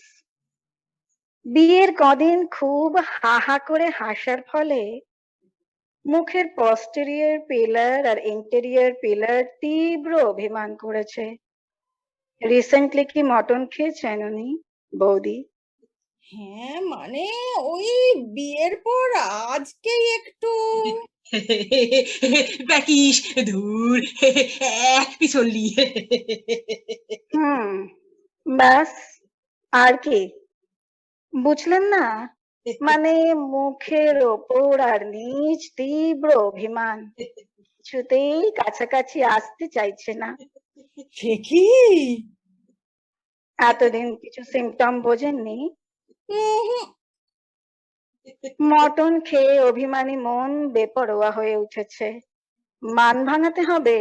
বিয়ের কদিন খুব হা হা করে হাসার ফলে মুখের পস্টেরিয়র পিলার আর ইন্টেরিয়র পিলার তীব্র অভিমান করেছে। রিসেন্টলি কি মটন খেয়েছেন উনি, বৌদি? হ্যাঁ মানে ওই বিয়ের পর আজকেই একটু প্যাকিস ধুর এক পিছলি। হুম, ব্যাস, আর কি বুঝলেন না? মানে মুখের ওপর আর নিজ তীব্র অভিমান, কিছুতেই কাছাকাছি আসতে চাইছে না। সে কি? এতদিন কিছু সিমটম বোঝেননি? উহুম, মটন খেয়ে অভিমানী মন বেপরোয়া হয়ে উঠেছে। মান ভাঙাতে হবে।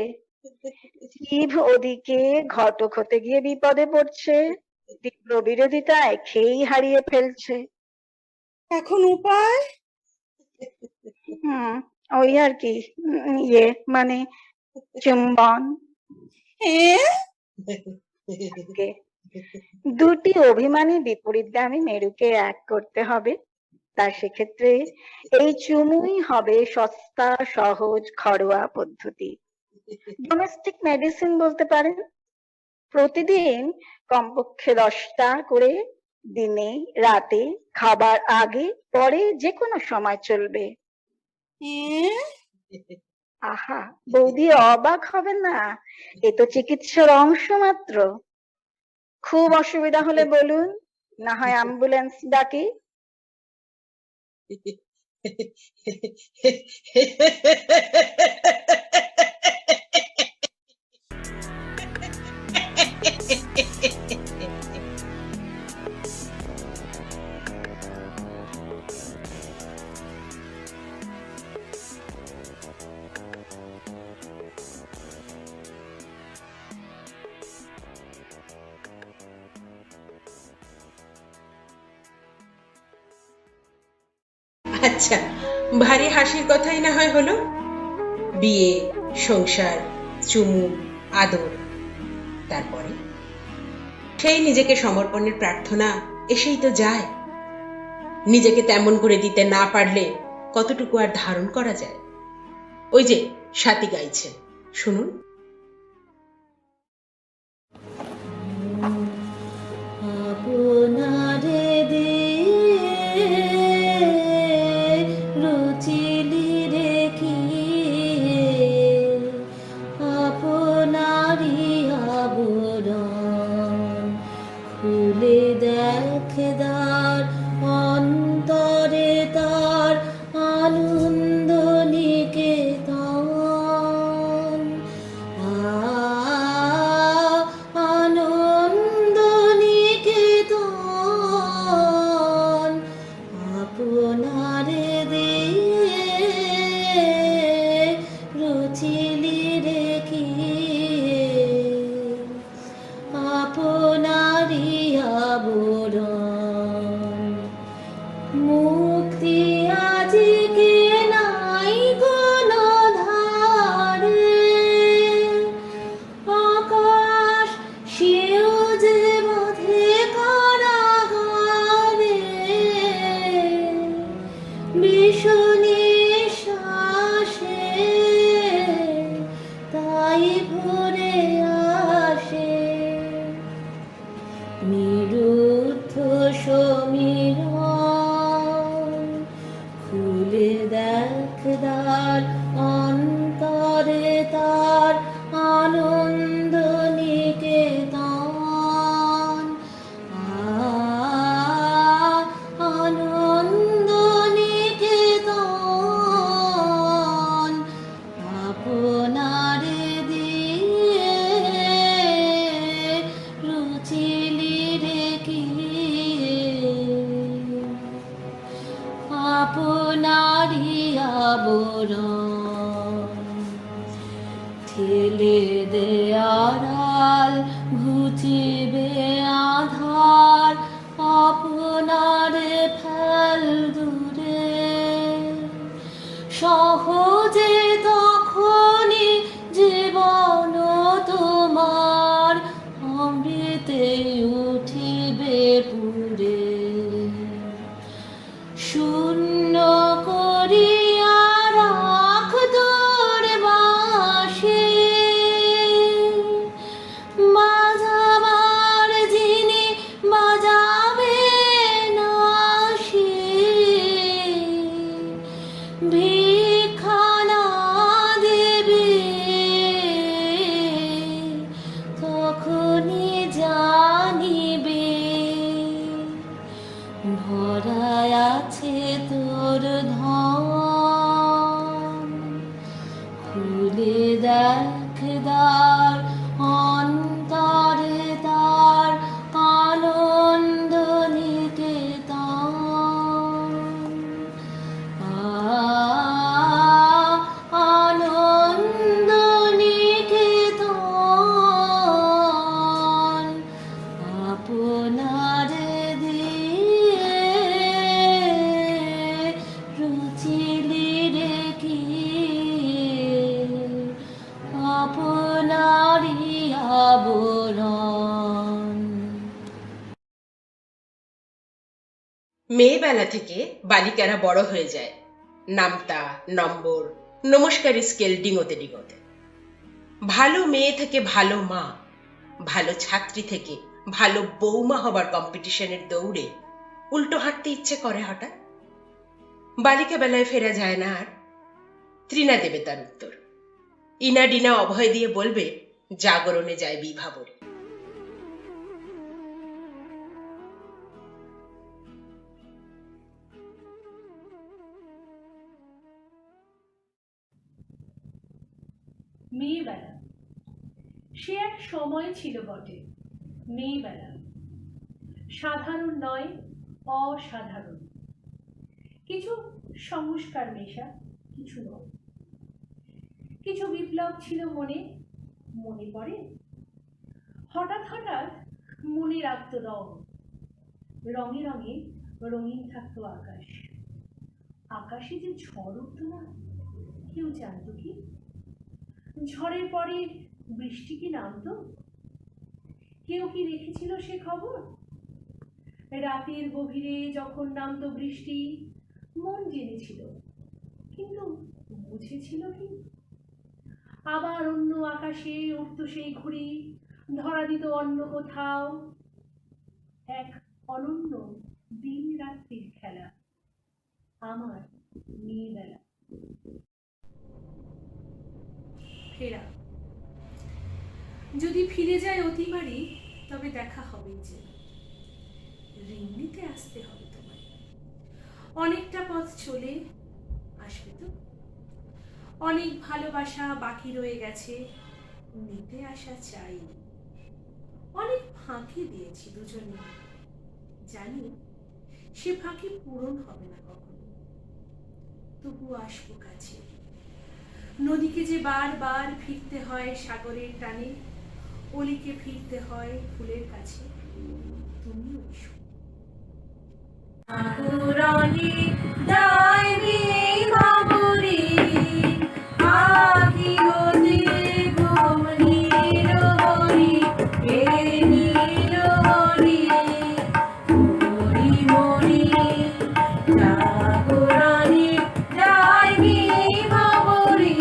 জিভ ওদিকে ঘটক হতে গিয়ে বিপদে পড়ছে, তীব্র বিরোধিতায় খেই হারিয়ে ফেলছে। এখন উপায়? হুম, ওই আর কি, মানে চুম্বন। হ্যাঁ কে দুটি অভিমানী বিপরীতগামী মেরুকে এক করতে হবে। তার সেক্ষেত্রে এই চুমুই হবে সস্তা, সহজ, ঘরোয়া পদ্ধতি। ডোমেস্টিক মেডিসিন বলতে পারেন। প্রতিদিন কমপক্ষে 10টা করে, দিনে রাতে, খাবার আগে পরে যে কোনো সময় চলবে। হ্যাঁ আহা, বৌদি অবাক হবেন না, এ তো চিকিৎসার অংশ মাত্র। খুব অসুবিধা হলে বলুন, না হয় অ্যাম্বুলেন্স ডাকি। আচ্ছা, ভারী হাসির কথাই না হয় হলো। বিয়ে, সংসার, চুমু, আদর, তারপরে সেই নিজেকে সমর্পণের প্রার্থনা এসেই তো যায়। নিজেকে তেমন করে দিতে না পারলে কতটুকু আর ধারণ করা যায়? ওই যে সাথী গাইছেন, শুনুন। আপনারে দিয়ে রুচিলি রেখিয়ে আপনারি আবরণ খুলে দেখদার অন্তরে তার আনন্দ নিকেতন। আনন্দ নিকেতন আপনারে দিয়ে রুচিলি রেখিয়ে আপনারি আবরণ। মুক্তি আজকে নাই কোনো ধারে, আকাশ সেও যে বাঁধে কারাগারে। বিশ্বনিশ্বাসে তাই ভরে আসে নিরুদ্ধ সমীরণ। খুলে দেখদার অন্তরে তার আনন্দ নিকেতন। আনন্দ নিকেতন আপনারে দিয়ে রুচিলি রেখিয়ে আপনারি আবরণ। ঠেলে দেয়াল ঘুচিবে আধার আপনারে ফেল দূরে। সহজে তখনই জীবন তোমার অমৃতে উঠিবে পুরে। শূন্য করিয়া রাখ তোর বাঁশি, বাজাবার যিনি বাজাবে না। মেয়েবেলা থেকে বালিকারা বড় হয়ে যায় নামতা, নম্বর, নমস্কারি স্কেল ডিঙোতে ডিঙোতে। ভালো মেয়ে থেকে ভালো মা, ভালো ছাত্রী থেকে ভালো বৌমা হবার কম্পিটিশনের দৌড়ে উল্টো হাঁটতে ইচ্ছে করে হঠাৎ। বালিকা বেলায় ফেরা যায় না আর। ত্রিনা দেবে তার উত্তর। ইনা ডিনা অভয় দিয়ে বলবে জাগরণে যায় বিভাবরে। মেয়েবেলা সে এক সময় ছিল বটে। মেয়েবেলা সাধারণ নয়, অসাধারণ। কিছু সংস্কার মেশা, কিছু নয়। কিছু বিপ্লব ছিল মনে, মনে পড়ে হঠাৎ হঠাৎ মনে রাখত রং। রঙে রঙে রঙিন থাকতো আকাশ। আকাশে যে ঝড় উঠত না, কেউ জানতো কি? ঝড়ের পরে বৃষ্টি কি নামতো? কেউ কি রেখেছিল সে খবর? রাতের গভীরে যখন নামতো বৃষ্টি, মন জেনেছিল, কিন্তু বুঝেছিল কি? আবার অন্য আকাশে উঠত সেই ঘুড়ি, ধরা দিত অন্য কোথাও। এক অনন্য দিন রাত্রির খেলা, আমার মেয়েবেলা। ফেরা যদি ফিরে যায় অতিবারই, তবে দেখা হবে যে। ঋণ নিতে আসতে হবে তোমায়। অনেকটা পথ চলে আসবে তো। অনেক ভালোবাসা বাকি রয়ে গেছে, নিতে আসা চাই। অনেক ফাঁকি দিয়েছি দুজনে, জানি সে ফাঁকি পূরণ হবে না কখনো। তবু আসবো কাছে। নদীকে যে বারবার ফিরতে হয় সাগরের টানে, অলিকে ফিরতে হয় ফুলের কাছে, তুমিও এসো। আকুরানি যাইবি বাবুরি, আকি হতে ঘুম নীলহরি, এ নীলহরি, হরি হরি। আকুরানি যাইবি বাবুরি,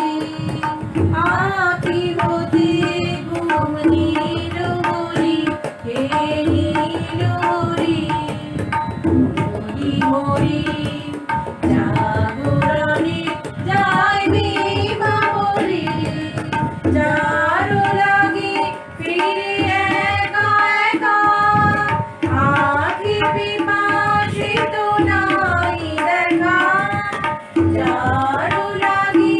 আকি হতে ঘুম নীলহরি, এ নীলহরি, হরি জাগরণে যাইবি বাবুরি। যারো লাগে ফিরে একা একা, আখি পিপাসিত নাই দেখা। যারো লাগে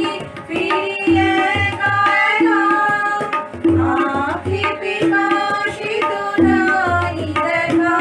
ফিরে একা একা, আখি পিপাসিত নাই দেখা।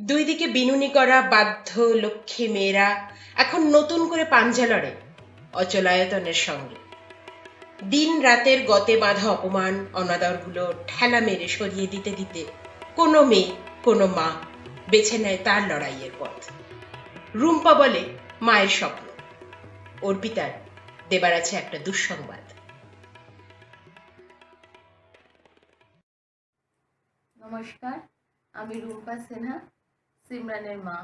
দুই দিকে বিনুনি করা বাধ্য লক্ষ্মী মেয়েরা এখন নতুন করে পাঞ্জা লড়ে অচলায়তনের সঙ্গে। দিন রাতের গতে বাঁধা অপমান অনাদরগুলো ঠেলা মেরে সরিয়ে দিতে দিতে কোনো মেয়ে কোনো মা বেছে নেয় তার লড়াইয়ের পথ। রুম্পা বলে মায়ের স্বপ্ন, অর্পিতার দেবার আছে একটা দুঃসংবাদ। নমস্কার, আমি রুম্পা সিনহা, সিমরানের মা।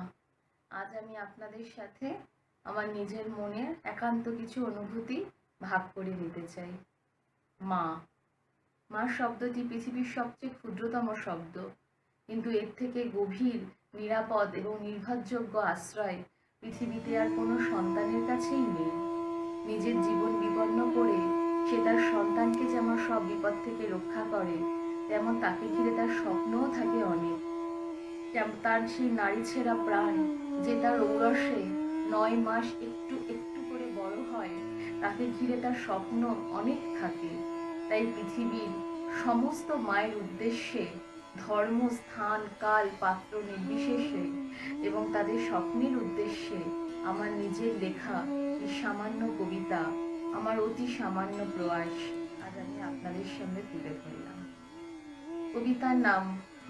আজ আমি আপনাদের সাথে আমার নিজের মনের একান্ত কিছু অনুভূতি ভাগ করে নিতে চাই। মা মা শব্দটি পৃথিবীর সবচেয়ে ক্ষুদ্রতম শব্দ, কিন্তু এর থেকে গভীর, নিরাপদ এবং নির্ভরযোগ্য আশ্রয় পৃথিবীতে আর কোনো সন্তানের কাছেই নেই। নিজের জীবন বিপন্ন করে সে তার সন্তানকে যেমন সব বিপদ থেকে রক্ষা করে, তেমন তাকে ঘিরে তার স্বপ্নও থাকে অনেক। তার সেই নারী ছেঁড়া প্রাণ যে তার ঔরসে 9 মাস একটু একটু করে বড় হয়, তাকে ঘিরে তার স্বপ্ন অনেক থাকে। তাই পৃথিবীর সমস্ত মায়ের উদ্দেশ্যে ধর্ম, স্থান, কাল, পাত্র নির্বিশেষে এবং তাদের স্বপ্নের উদ্দেশ্যে আমার নিজের লেখা এই সামান্য কবিতা, আমার অতি সামান্য প্রয়াস আজ আমি আপনাদের সামনে তুলে ধরলাম। কবিতার নাম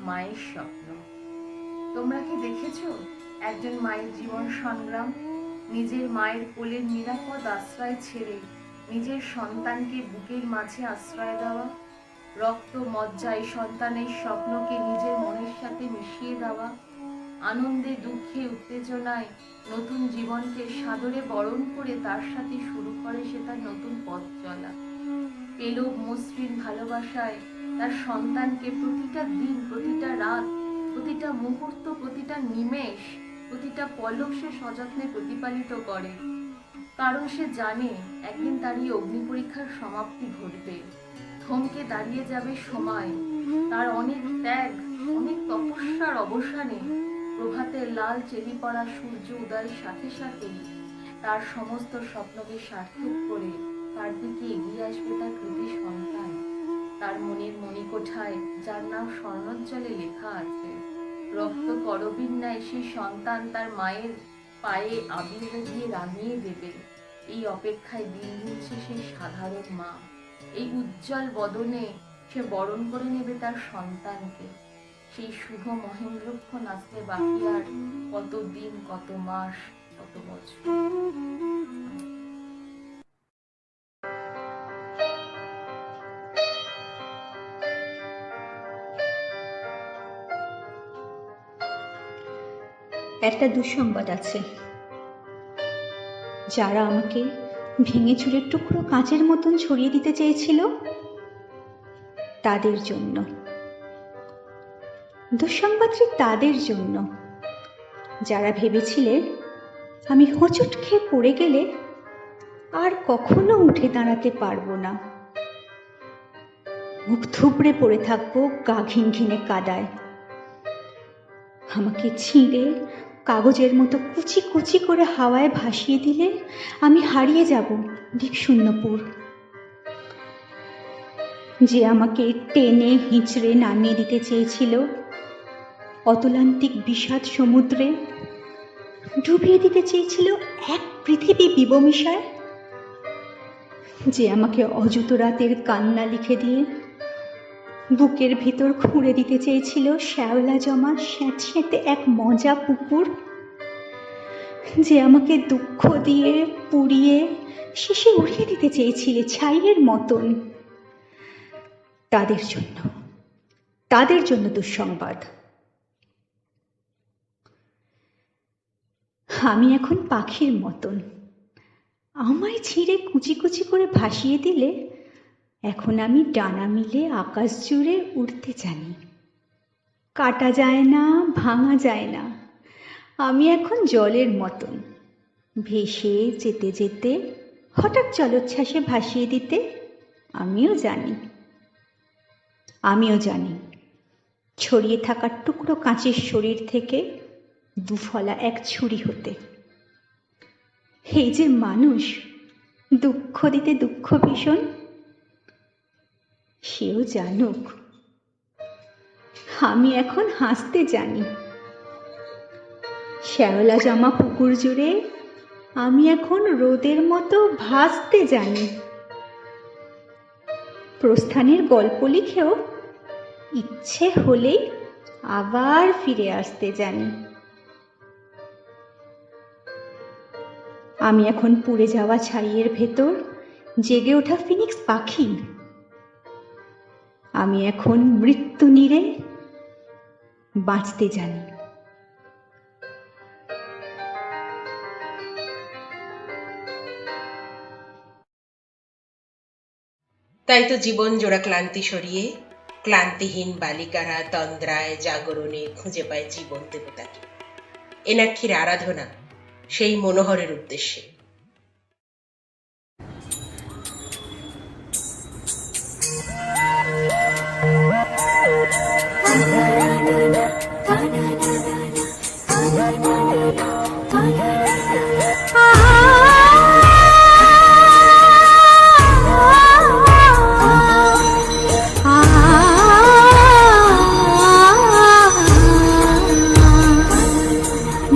মায়ের স্বপ্ন। তোমরা কি দেখেছো একজন মায়ের জীবন সংগ্রাম? নিজের মায়ের কোলের নিরাপদ আশ্রয় ছেড়ে নিজের সন্তানকে বুকের মাঝে আশ্রয় দেওয়া, রক্ত মজ্জায় সন্তানের স্বপ্নকে নিজের মনের সাথে মিশিয়ে দেওয়া, আনন্দে দুঃখে উত্তেজনায় নতুন জীবনকে সাদরে বরণ করে তার সাথে শুরু করে সে তার নতুন পথ চলা। পেলব মসৃণ ভালোবাসায় তার সন্তানকে প্রতিটা দিন, প্রতিটা রাত, প্রতিটা মুহূর্ত, প্রতিটা নিমেষ, প্রতিটা পলক সে সযত্নে প্রতিপালিত করে। কারণ সে জানে একদিন তারই অগ্নি পরীক্ষার সমাপ্তি ঘটবে, থমকে দাঁড়িয়ে যাবে সময়। তার অনেক ত্যাগ, অনেক তপস্যার অবসানে প্রভাতের লাল চেলি পড়া সূর্য উদয়ের সাথে সাথেই তার সমস্ত স্বপ্নকে সার্থক করে তার দিকে এগিয়ে আসবে তার কৃতি সন্তান। তার মনের মণিকোঠায় যার নাম স্বর্ণোজ্জ্বলে লেখা আছে, রক্ত করবীর ন্যায় সেই সন্তান তার মায়ের পায়ে আবির দিয়ে রাঙিয়ে দেবে। এই অপেক্ষায় দিন গুনছে সেই সাধারণ মা। এই উজ্জ্বল বদনে সে বরণ করে নেবে তার সন্তানকে। সেই শুভ মহেন্দ্রক্ষণ আসতে বাকি আর কত দিন, কত মাস, কত বছর। একটা দুঃসংবাদ আছে। যারা আমাকে ভেঙে চুরের টুকরো কাঁচের মতন ছড়িয়ে দিতে চেয়েছিল, তাদের জন্য। দুঃসংবাদটি তাদের জন্য যারা ভেবেছিলে আমি হোঁচট খেয়ে পড়ে গেলে আর কখনো উঠে দাঁড়াতে পারবো না, মুখ থুবড়ে পড়ে থাকবো গা ঘিনঘিনে কাদায়। আমাকে ছিঁড়ে কাগজের মতো কুচি কুচি করে হাওয়ায় ভাসিয়ে দিলে আমি হারিয়ে যাব দিকশূন্যপুর। যে আমাকে টেনে হিঁচড়ে নামিয়ে দিতে চেয়েছিল অতলান্তিক বিষাদ সমুদ্রে, ডুবিয়ে দিতে চেয়েছিল এক পৃথিবী বিবমিশায়, যে আমাকে অযুত রাতের কান্না লিখে দিয়ে বুকের ভিতর খুঁড়ে দিতে চেয়েছিল শ্যাওলা জমা স্যাঁতস্যাঁতে এক মজা পুকুর, যে আমাকে দুঃখ দিয়ে পুড়িয়ে শেষে উড়িয়ে দিতে চেয়েছিলে ছাইয়ের মতন, তাদের জন্য দুঃসংবাদ। আমি এখন পাখির মতন। আমায় ছিঁড়ে কুচি কুচি করে ভাসিয়ে দিলে এখন আমি ডানা মিলে আকাশ জুড়ে উড়তে জানি। কাটা যায় না, ভাঙা যায় না। আমি এখন জলের মতন, ভেসে যেতে যেতে হঠাৎ জলোচ্ছ্বাসে ভাসিয়ে দিতে আমিও জানি ছড়িয়ে থাকা টুকরো কাঁচের শরীর থেকে দুফলা এক ছুরি হতে। এই যে মানুষ দুঃখ দিতে দুঃখ ভীষণ, সেও জানুক আমি এখন হাসতে জানি। শ্যাওলা জামা পুকুর জুড়ে আমি এখন রোদের মতো ভাসতে জানি। প্রস্থানের গল্প লিখেও ইচ্ছে হলেই আবার ফিরে আসতে জানি। আমি এখন পুড়ে যাওয়া ছাইয়ের ভেতর জেগে ওঠা ফিনিক্স পাখি। আমি এখন মৃত্যু নীড়ে বাঁচতে জানি। তাই তো জীবন জোড়া ক্লান্তি সরিয়ে ক্লান্তিহীন বালিকারা তন্দ্রায় জাগরণে খুঁজে পায় জীবন দেবতাকে। এনাক্ষীর আরাধনা সেই মনোহরের উদ্দেশ্যে।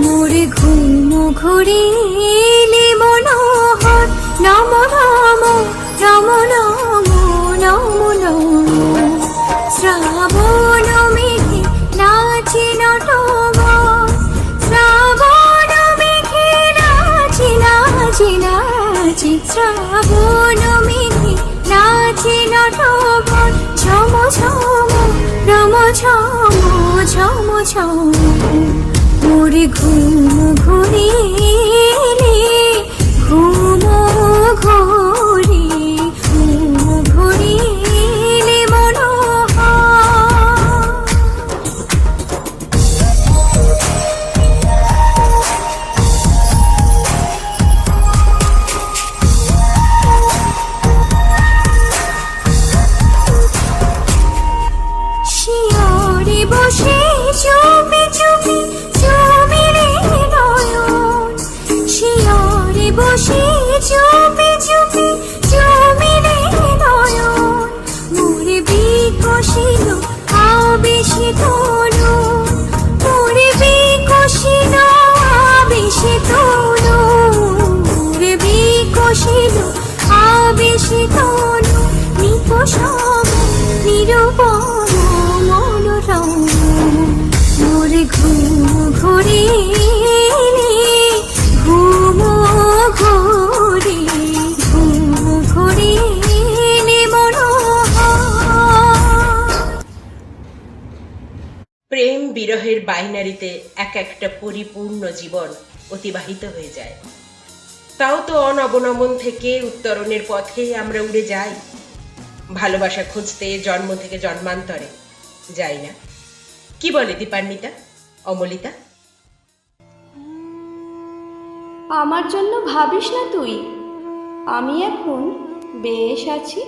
মোরে ঘুম ঘুরিলে মনোহর নম নম নম নম নম নম শ্রাবণ মেঘে নাচি নটবর শ্রাবণ মেঘে নাচি নাচি নাচি শ্রাবণ মেঘে নাচি নটবর ঝম ঝম রম ঝম ঝম ঝম মোরে ঘুম ঘুরিলে ঘুম ঘুরি ঘুম ঘুরিলে মনোহর। শিয়রে বসে চুপি চুপি চুমিরে নয়ন শিয়রে বসে চুপি চুপি চুমিরে নয়ন মোরে বিকশিত আবেশিত মোরে বিকশিত আবেশিত মোরে বিকশিত আবেশিত নিকষম নিরূপম মনোরম মোরে ঘুম ঘুরিলে ঘুম ঘুরি ঘুম ঘুরিলে মনোহর। প্রেম বিরহের বাইনারিতে এক একটা পরিপূর্ণ জীবন অতিবাহিত হয়ে যায়। তাও তো অনবনমন থেকে উত্তরণের পথে আমরা উড়ে যাই, ভালোবাসা খুঁজতে জন্ম থেকে জন্মান্তরে যাই না? কি বলে দীপান্বিতা, অমলিতা? আমার জন্য ভাবিস না তুই, আমি এখন বেশ আছি।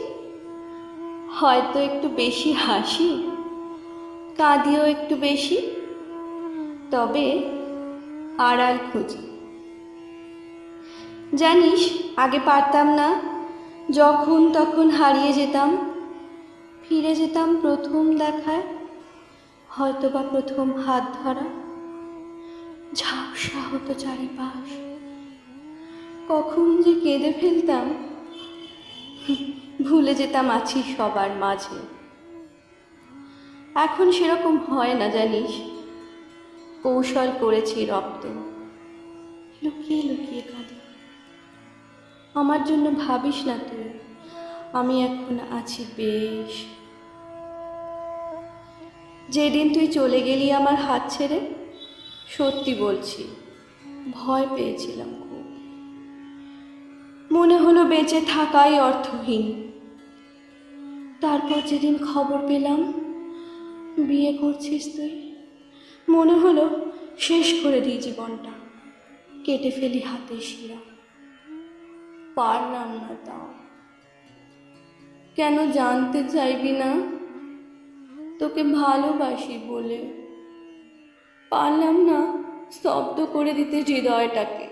হয়তো একটু বেশি হাসি, কাঁদিও একটু বেশি, তবে আড়াল খুঁজি। জানিস, আগে পারতাম না, যখন তখন হারিয়ে যেতাম, ফিরে যেতাম প্রথম দেখায়, হয়তোবা প্রথম হাত ধরা। ঝাপসা হতো চারিপাশ, কখন যে কেঁদে ফেলতাম, ভুলে যেতাম আছি সবার মাঝে। এখন সেরকম হয় না জানিস, কৌশল করেছি রক্ত, লুকিয়ে লুকিয়ে কাঁদি। আমার জন্য ভাবিস না তুই, আমি এখন আছি বেশ। যেদিন তুই চলে গেলি আমার হাত ছেড়ে, সত্যি বলছি ভয় পেয়েছিলাম খুব। মনে হলো বেঁচে থাকাই অর্থহীন। তারপর যেদিন খবর পেলাম বিয়ে করছিস তুই, মনে হলো শেষ করে দিই জীবনটা, কেটে ফেলি হাতের শিরা। পারলাম না তাও। কেন জানতে চাইবি না? তোকে ভালোবাসি বলে পারলাম না স্তব্ধ করে দিতে হৃদয়টাকে।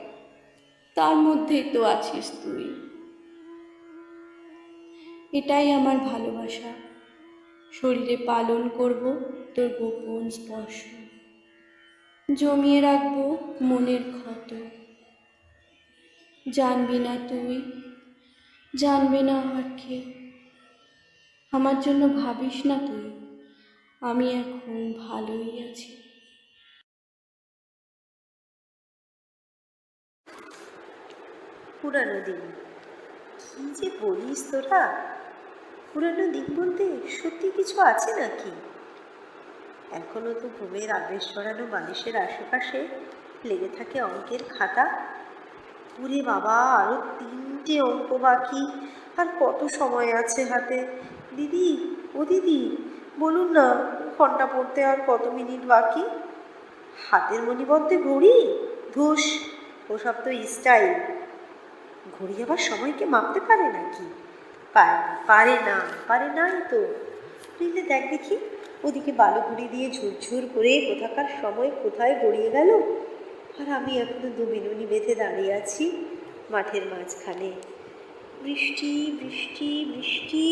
তার মধ্যেই তো আছিস তুই। এটাই আমার ভালোবাসা, শরীরে পালন করব তোর গোপন স্পর্শ। জমিয়ে রাখবো মনের ক্ষত। জানবি না তুই, জানবে না আর কেউ, আমার জন্য ভাবিস না তুই, আমি এখন ভালোই আছি। পুরানো দিন, কি যে বলিস তোরা! পুরানো দিন বলতে সত্যি কিছু আছে নাকি? এখনো তো ঘুমের আবেশ ছড়ানো বালিশের আশেপাশে লেগে থাকে অঙ্কের খাতা। ওরে বাবা, আরো 3টে অঙ্ক বাকি, আর কত সময় আছে হাতে? দিদি, ও দিদি, বলুন না, ঘন্টা পড়তে আর কত মিনিট বাকি? হাতের মণিবদ্ধে ঘড়ি? ধুস, ওসব তো স্টাইল। ঘড়ি আবার সময়কে মাপতে পারে নাকি? পারে নাই তো। বুঝলে, দেখ দেখি, ওদিকে বালু ঘুড়ি দিয়ে ঝুরঝুর করে কোথাকার সময় কোথায় গড়িয়ে গেল, আর আমি এখনো দুবিনুনি বেঁধে দাঁড়িয়ে আছি মাঠের মাঝখানে। বৃষ্টি বৃষ্টি বৃষ্টি,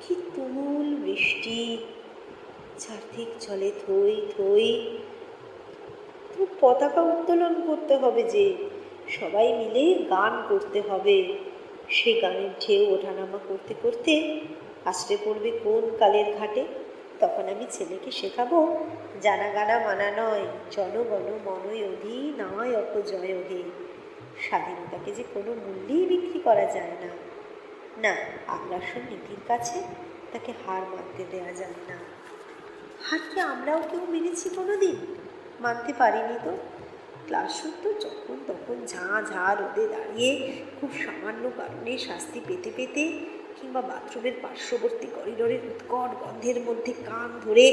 কি তুমুল বৃষ্টি, চারদিক চলে থই থই। তো পতাকা উত্তোলন করতে হবে যে, সবাই মিলে গান করতে হবে। সে গানের ঢেউ ওঠানামা করতে করতে আসতে পড়বে কোন কালের ঘাটে। তখন আমি ছেলেকে শেখাবো, জানা গানা মানা নয়, জনগণ মনই অধিনায় অপজয় হে। স্বাধীনতাকে যে কোনো মূল্যেই বিক্রি করা যায় না। না, আগ্রাসন নীতির কাছে তাকে হার মানতে দেওয়া যায় না। হার কি আমরাও কেউ মেনেছি কোনো দিন? মানতে পারিনি তো। ক্লাসরুম তো যখন তখন ঝাঁ রোদে দাঁড়িয়ে খুব সামান্য কারণে শাস্তি পেতে পেতে, কিংবা বাথরুমের পার্শ্ববর্তী করিডোরের উৎকট গন্ধের মধ্যে কান ধরে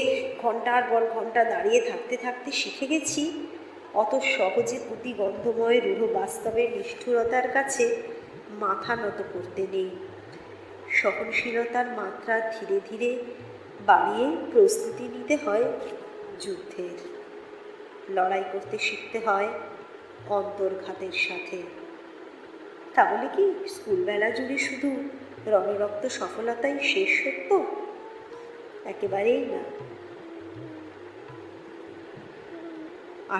ঘন্টার পর ঘন্টা দাঁড়িয়ে থাকতে থাকতে শিখে গেছি অত সহজে পুঁতি গন্ধময় রূঢ় বাস্তবের নিষ্ঠুরতার কাছে মাথা নত করতে নেই। সহনশীলতার মাত্রা ধীরে ধীরে বাড়িয়ে প্রস্তুতি নিতে হয় যুদ্ধের। লড়াই করতে শিখতে হয় অন্তর্ঘাতের সাথে। তাহলে কি স্কুলবেলা জুড়ে শুধু রণরক্ত সফলতাই শেষ সত্য? একেবারেই না।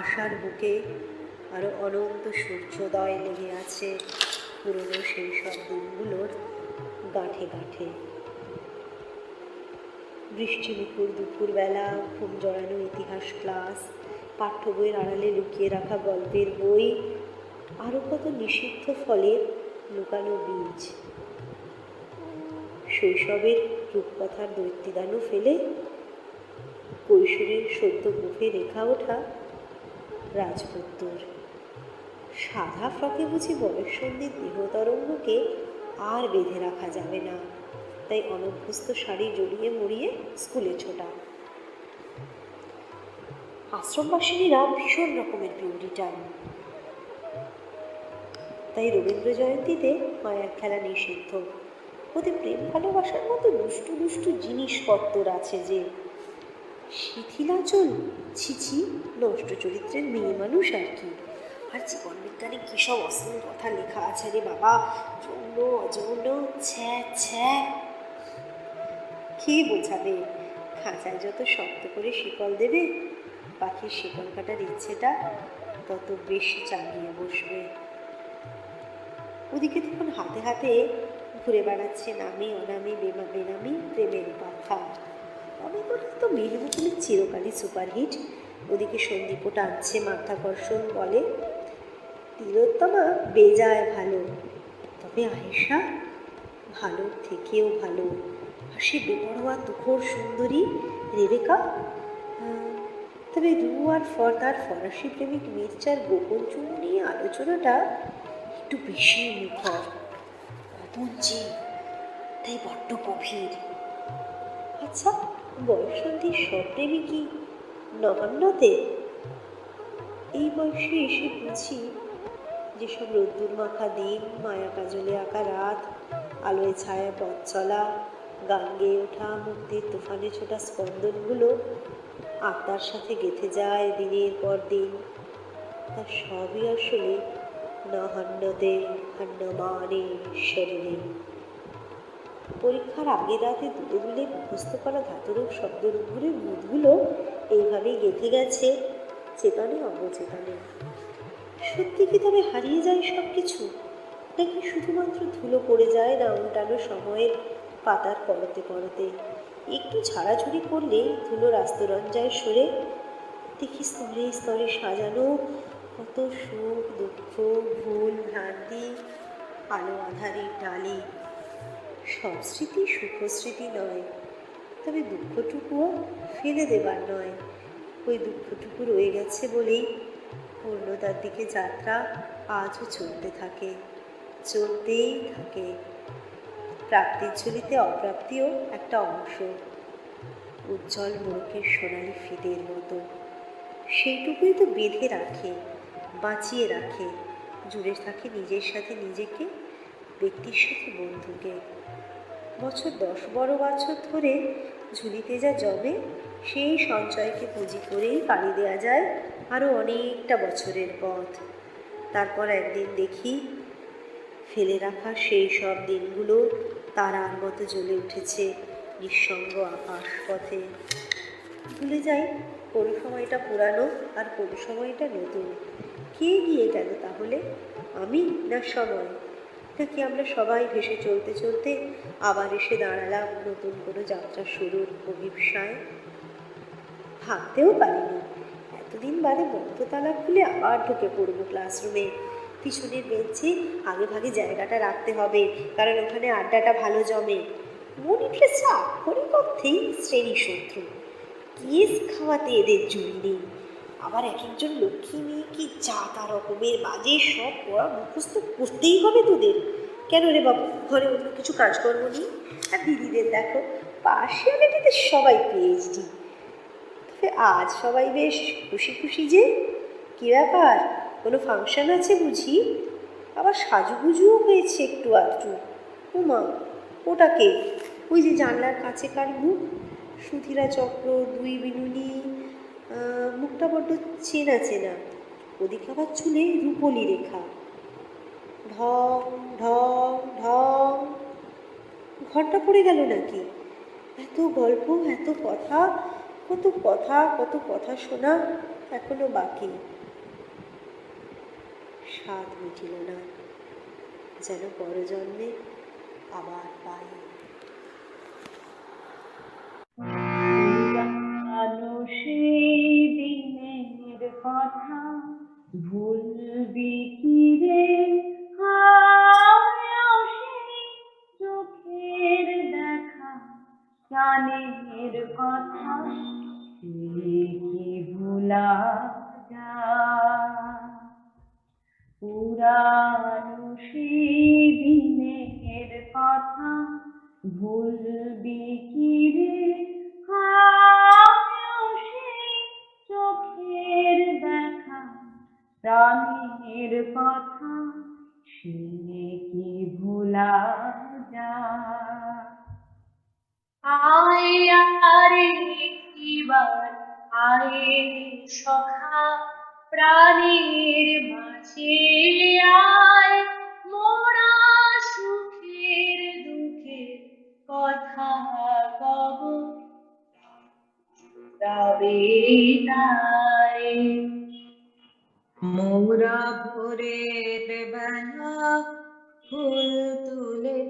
আশার বুকে আরো অনন্ত সূর্যোদয় লেগে আছে পুরনো সেই সব দিনগুলোর গাঁঠে গাঁঠে। বৃষ্টিমুখর দুপুরবেলা, ঘুম জড়ানো ইতিহাস ক্লাস, পাঠ্য বইয়ের আড়ালে লুকিয়ে রাখা গল্পের বই, আরও কত নিষিদ্ধ ফলের লুকানো বীজ। শৈশবের রূপকথার দৈত্যদানু ফেলে কৈশোরের সদ্য বুফে রেখা ওঠা রাজপুত্তর। সাদা ফ্রকে বুঝি বয়ঃসন্ধির দেহতরঙ্গকে আর বেঁধে রাখা যাবে না, তাই অনভ্যস্ত শাড়ি জড়িয়ে মুড়িয়ে স্কুলে ছোটা। আশ্রমবাসিনীরা ভীষণ রকমের পিউরিটান, তাই রবীন্দ্র জয়ন্তীতে মায়ার খেলা নিষিদ্ধ। ওদের প্রেম ভালোবাসার মতো দুষ্টু দুষ্টু জিনিসপত্র আছে যে। শিথিলাচল, ছিছি, নষ্ট চরিত্রের মেয়ে মানুষ আর কি। আর জীবন বিজ্ঞানে কী সব অশ্লীল কথা লেখা আছে রে বাবা, যৌন অযৌন, ছ্যা ছ্যা। কে বোঝাবে? খাঁচায় যত শক্ত করে শিকল দেবে, পাখির শিকল কাটার ইচ্ছেটা তত বেশি চালিয়ে বসবে। ওদিকে তখন হাতে হাতে ঘুরে বেড়াচ্ছে নামি অনামি বেনামি প্রেমের পাখা। অনেকগুলো তো মিলমুকুলি চিরকালই সুপারহিট। ওদিকে সন্দীপও টানছে মাধ্যাকর্ষণ বলে। তিলোত্তমা বেজায় ভালো, তবে আয়েশা ভালো থেকেও ভালো। আর সে বেপরোয়া তুখোর সুন্দরী রেবেকা। তবে রু আর তার ফরাসি প্রেমিক মির্জার গোপন চুমু নিয়ে আলোচনাটা একটু বেশি মুখর, অপঞ্চি, তাই বড্ড গভীর। আচ্ছা, বয়ঃসন্ধির সব প্রেমিকই নবান্নতে? এই বয়সে এসে বুঝি যেসব রোদ্দুর মাখা দিন, মায়া কাজলে আঁকা রাত, আলোয় ছায়া পথ চলা, গান গেয়ে ওঠা, মুক্তির তুফানে ছোটা স্পন্দনগুলো আত্মার সাথে গেঁথে যায় দিনের পর দিন, তা সবই আসলে নহন্যতে হন্যমানে শরীরে। পরীক্ষার আগের রাতে দুলে দুলে মুখস্থ করা ধাতুরূপ শব্দরূপগুলির মুখগুলো এইভাবেই গেঁথে গেছে চেতনে অবচেতনে। সত্যি কি তবে হারিয়ে যায় সব কিছু, নাকি শুধুমাত্র ধুলো পড়ে যায় না উল্টানো সময়ের পাতার পরতে পরতে? একটু ঝাড়াঝুড়ি করলে ধুলোর আস্তরঞ্জায় সরে দেখি স্তরে স্তরে সাজানো কত সুখ দুঃখ ভুল ভ্রান্তি আলো আধারের ডালি। সব স্মৃতি সুখস্মৃতি নয়, তবে দুঃখটুকুও ফেলে দেবার নয়। ওই দুঃখটুকু রয়ে গেছে বলেই পূর্ণতার দিকে যাত্রা আজও চলতে থাকে, চলতেই থাকে। প্রাপ্তির ঝুলিতে অপ্রাপ্তিও একটা অংশ, উজ্জ্বল মোড়কের সোনালি ফিতের মতো। সেইটুকুই তো বেঁধে রাখে, বাঁচিয়ে রাখে, জুড়ে থাকে নিজের সাথে নিজেকে, ব্যক্তির সাথে বন্ধুকে। বছর 10-12 ধরে ঝুলিতে যা জমে সেই সঞ্চয়কে পুঁজি করেই পাড়ি দেওয়া যায় আরও অনেকটা বছরের পথ। তারপর একদিন দেখি ফেলে রাখা সেই সব দিনগুলো তারার মতো জ্বলে উঠেছে নিঃসঙ্গ আকাশ পথে। ভুলে যাই কোন সময়টা পুরানো আর কোন সময়টা নতুন। কে গিয়ে গেল তাহলে, আমি না সময়? নাকি আমরা সবাই ভেসে চলতে চলতে আবার এসে দাঁড়ালাম নতুন কোনো যাত্রা শুরুর অভিপ্সায়? ভাবতেও পারিনি এতদিন বাদে বন্ধ তালা খুলে আবার ঢুকে পড়বো ক্লাসরুমে। পিছনের বেঞ্চে আগে ভাগে জায়গাটা রাখতে হবে, কারণ ওখানে আড্ডাটা ভালো জমে। মনিটরে স্বাক্ষরিক অর্থেই শ্রেণী শত্রু। কেস খাওয়াতে এদের জুড়ি নেই। আবার এক একজন লক্ষ্মী মেয়ে কি যা তা রকমের বাজে সব পড়া মুখস্থ করতেই হবে তোদের। কেন রে বাবু, ঘরে অন্য কিছু কাজকর্ম নেই? আর দিদিদের দেখো, পার্সিয়ালিটিতে সবাই পিএইচডি। তবে আজ সবাই বেশ খুশি খুশি যে। কী ব্যাপার, কোনো ফাংশন আছে বুঝি? আবার সাজুগুজুও হয়েছে একটু আধটু। উমা, ওটাকে? ওই যে জানলার কাছে কার মুখ? সুধীরা চক্র, 2 বিনুনি। মুখটা বড্ড চেনা চেনা। ওদিকে আবার চুলে রূপলি রেখা। ঢং ঢং ঢং। ঘরটা পড়ে গেল নাকি? এত গল্প, এত কথা, কত কথা শোনা এখনো বাকি। স্বাদ মিটিল না, যেন পরজন্মে আবার পাই। সেই দিনের কথা ভুলবি কি রে, সেই চোখের দেখা কানের কথা কি ভুলা যায়? পুরানো সেই দিনের কথা ভুলবি কি রে, সেই চোখের দেখা প্রাণের কথা সে কি ভোলা যায়? আয় আরে একটিবার আয় সখা প্রাণের মাঝে আয়, মোরা সুখের দুঃখের কথা কব তবে তাই। মোরা ভোরের বেলা ফুল তুলে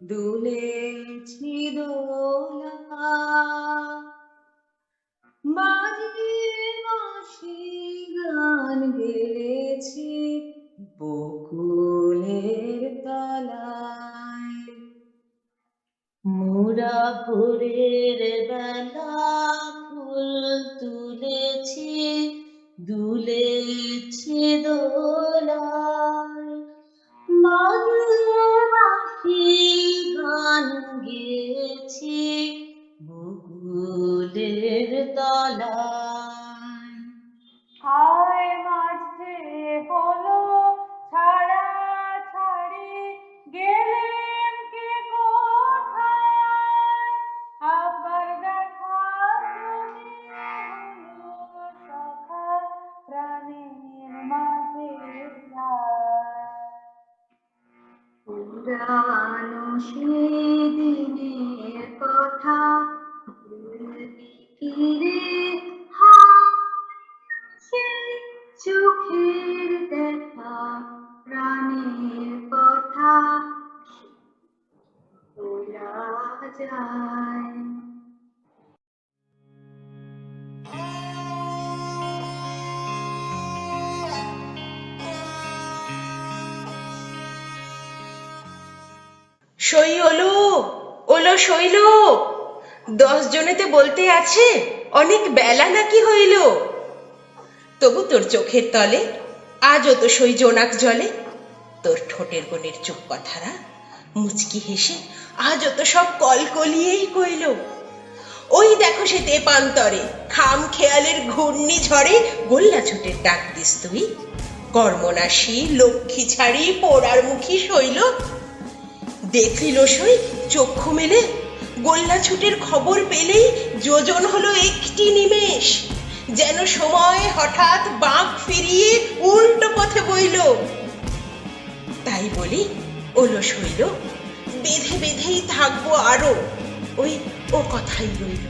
দুলেছি দোলা, বাজিয়ে বাঁশি গান গেয়েছি বকুলের তলায়। মোরা ভোরের বেলা ফুল তুলেছি দুলেছি দোলায়, বাজিয়ে বাঁশি গান গেয়েছি বকুলের তলায়। হায় মাঝে হলো ছাড়া ছাড়ি, গেলেন কে কোথায়? আবার দেখা যদি হলো সখা প্রাণের মাঝে যায়। পুরানো সেদিনের কথা ভুলবি কি রে, চোখের দেখা প্রাণের কথা বলা যায়। সই ওলো ওলো শৈল, 10 জনেতে বলতে আছে অনেক বেলা নাকি হইল। তবু তোর চোখের তলে আজও তো সই জোনাক জলে, তোর ঠোঁটের কোণের চুপ কথারা মুচকি হেসে আজও তো সব কলকলিয়েই কইল। ওই দেখো সে তেপান্তরে খাম খেয়ালের ঘূর্ণি ঝড়ে গোল্লা ছুটের ডাক দিস তুই, কর্মনাশী লক্ষ্মী ছাড়ি পোড়ার মুখী শৈল। দেখলিল সই চক্ষু মেলে, গোল্লা ছুটের খবর পেলেই যোজন হলো একটি নিমেষ, যেন সময় হঠাৎ বাঁক ফিরিয়ে উল্টো পথে বইল। তাই বলি ওলো শৈল, বেঁধে বেঁধেই থাকবো আরো, ওই ও কথাই রইল।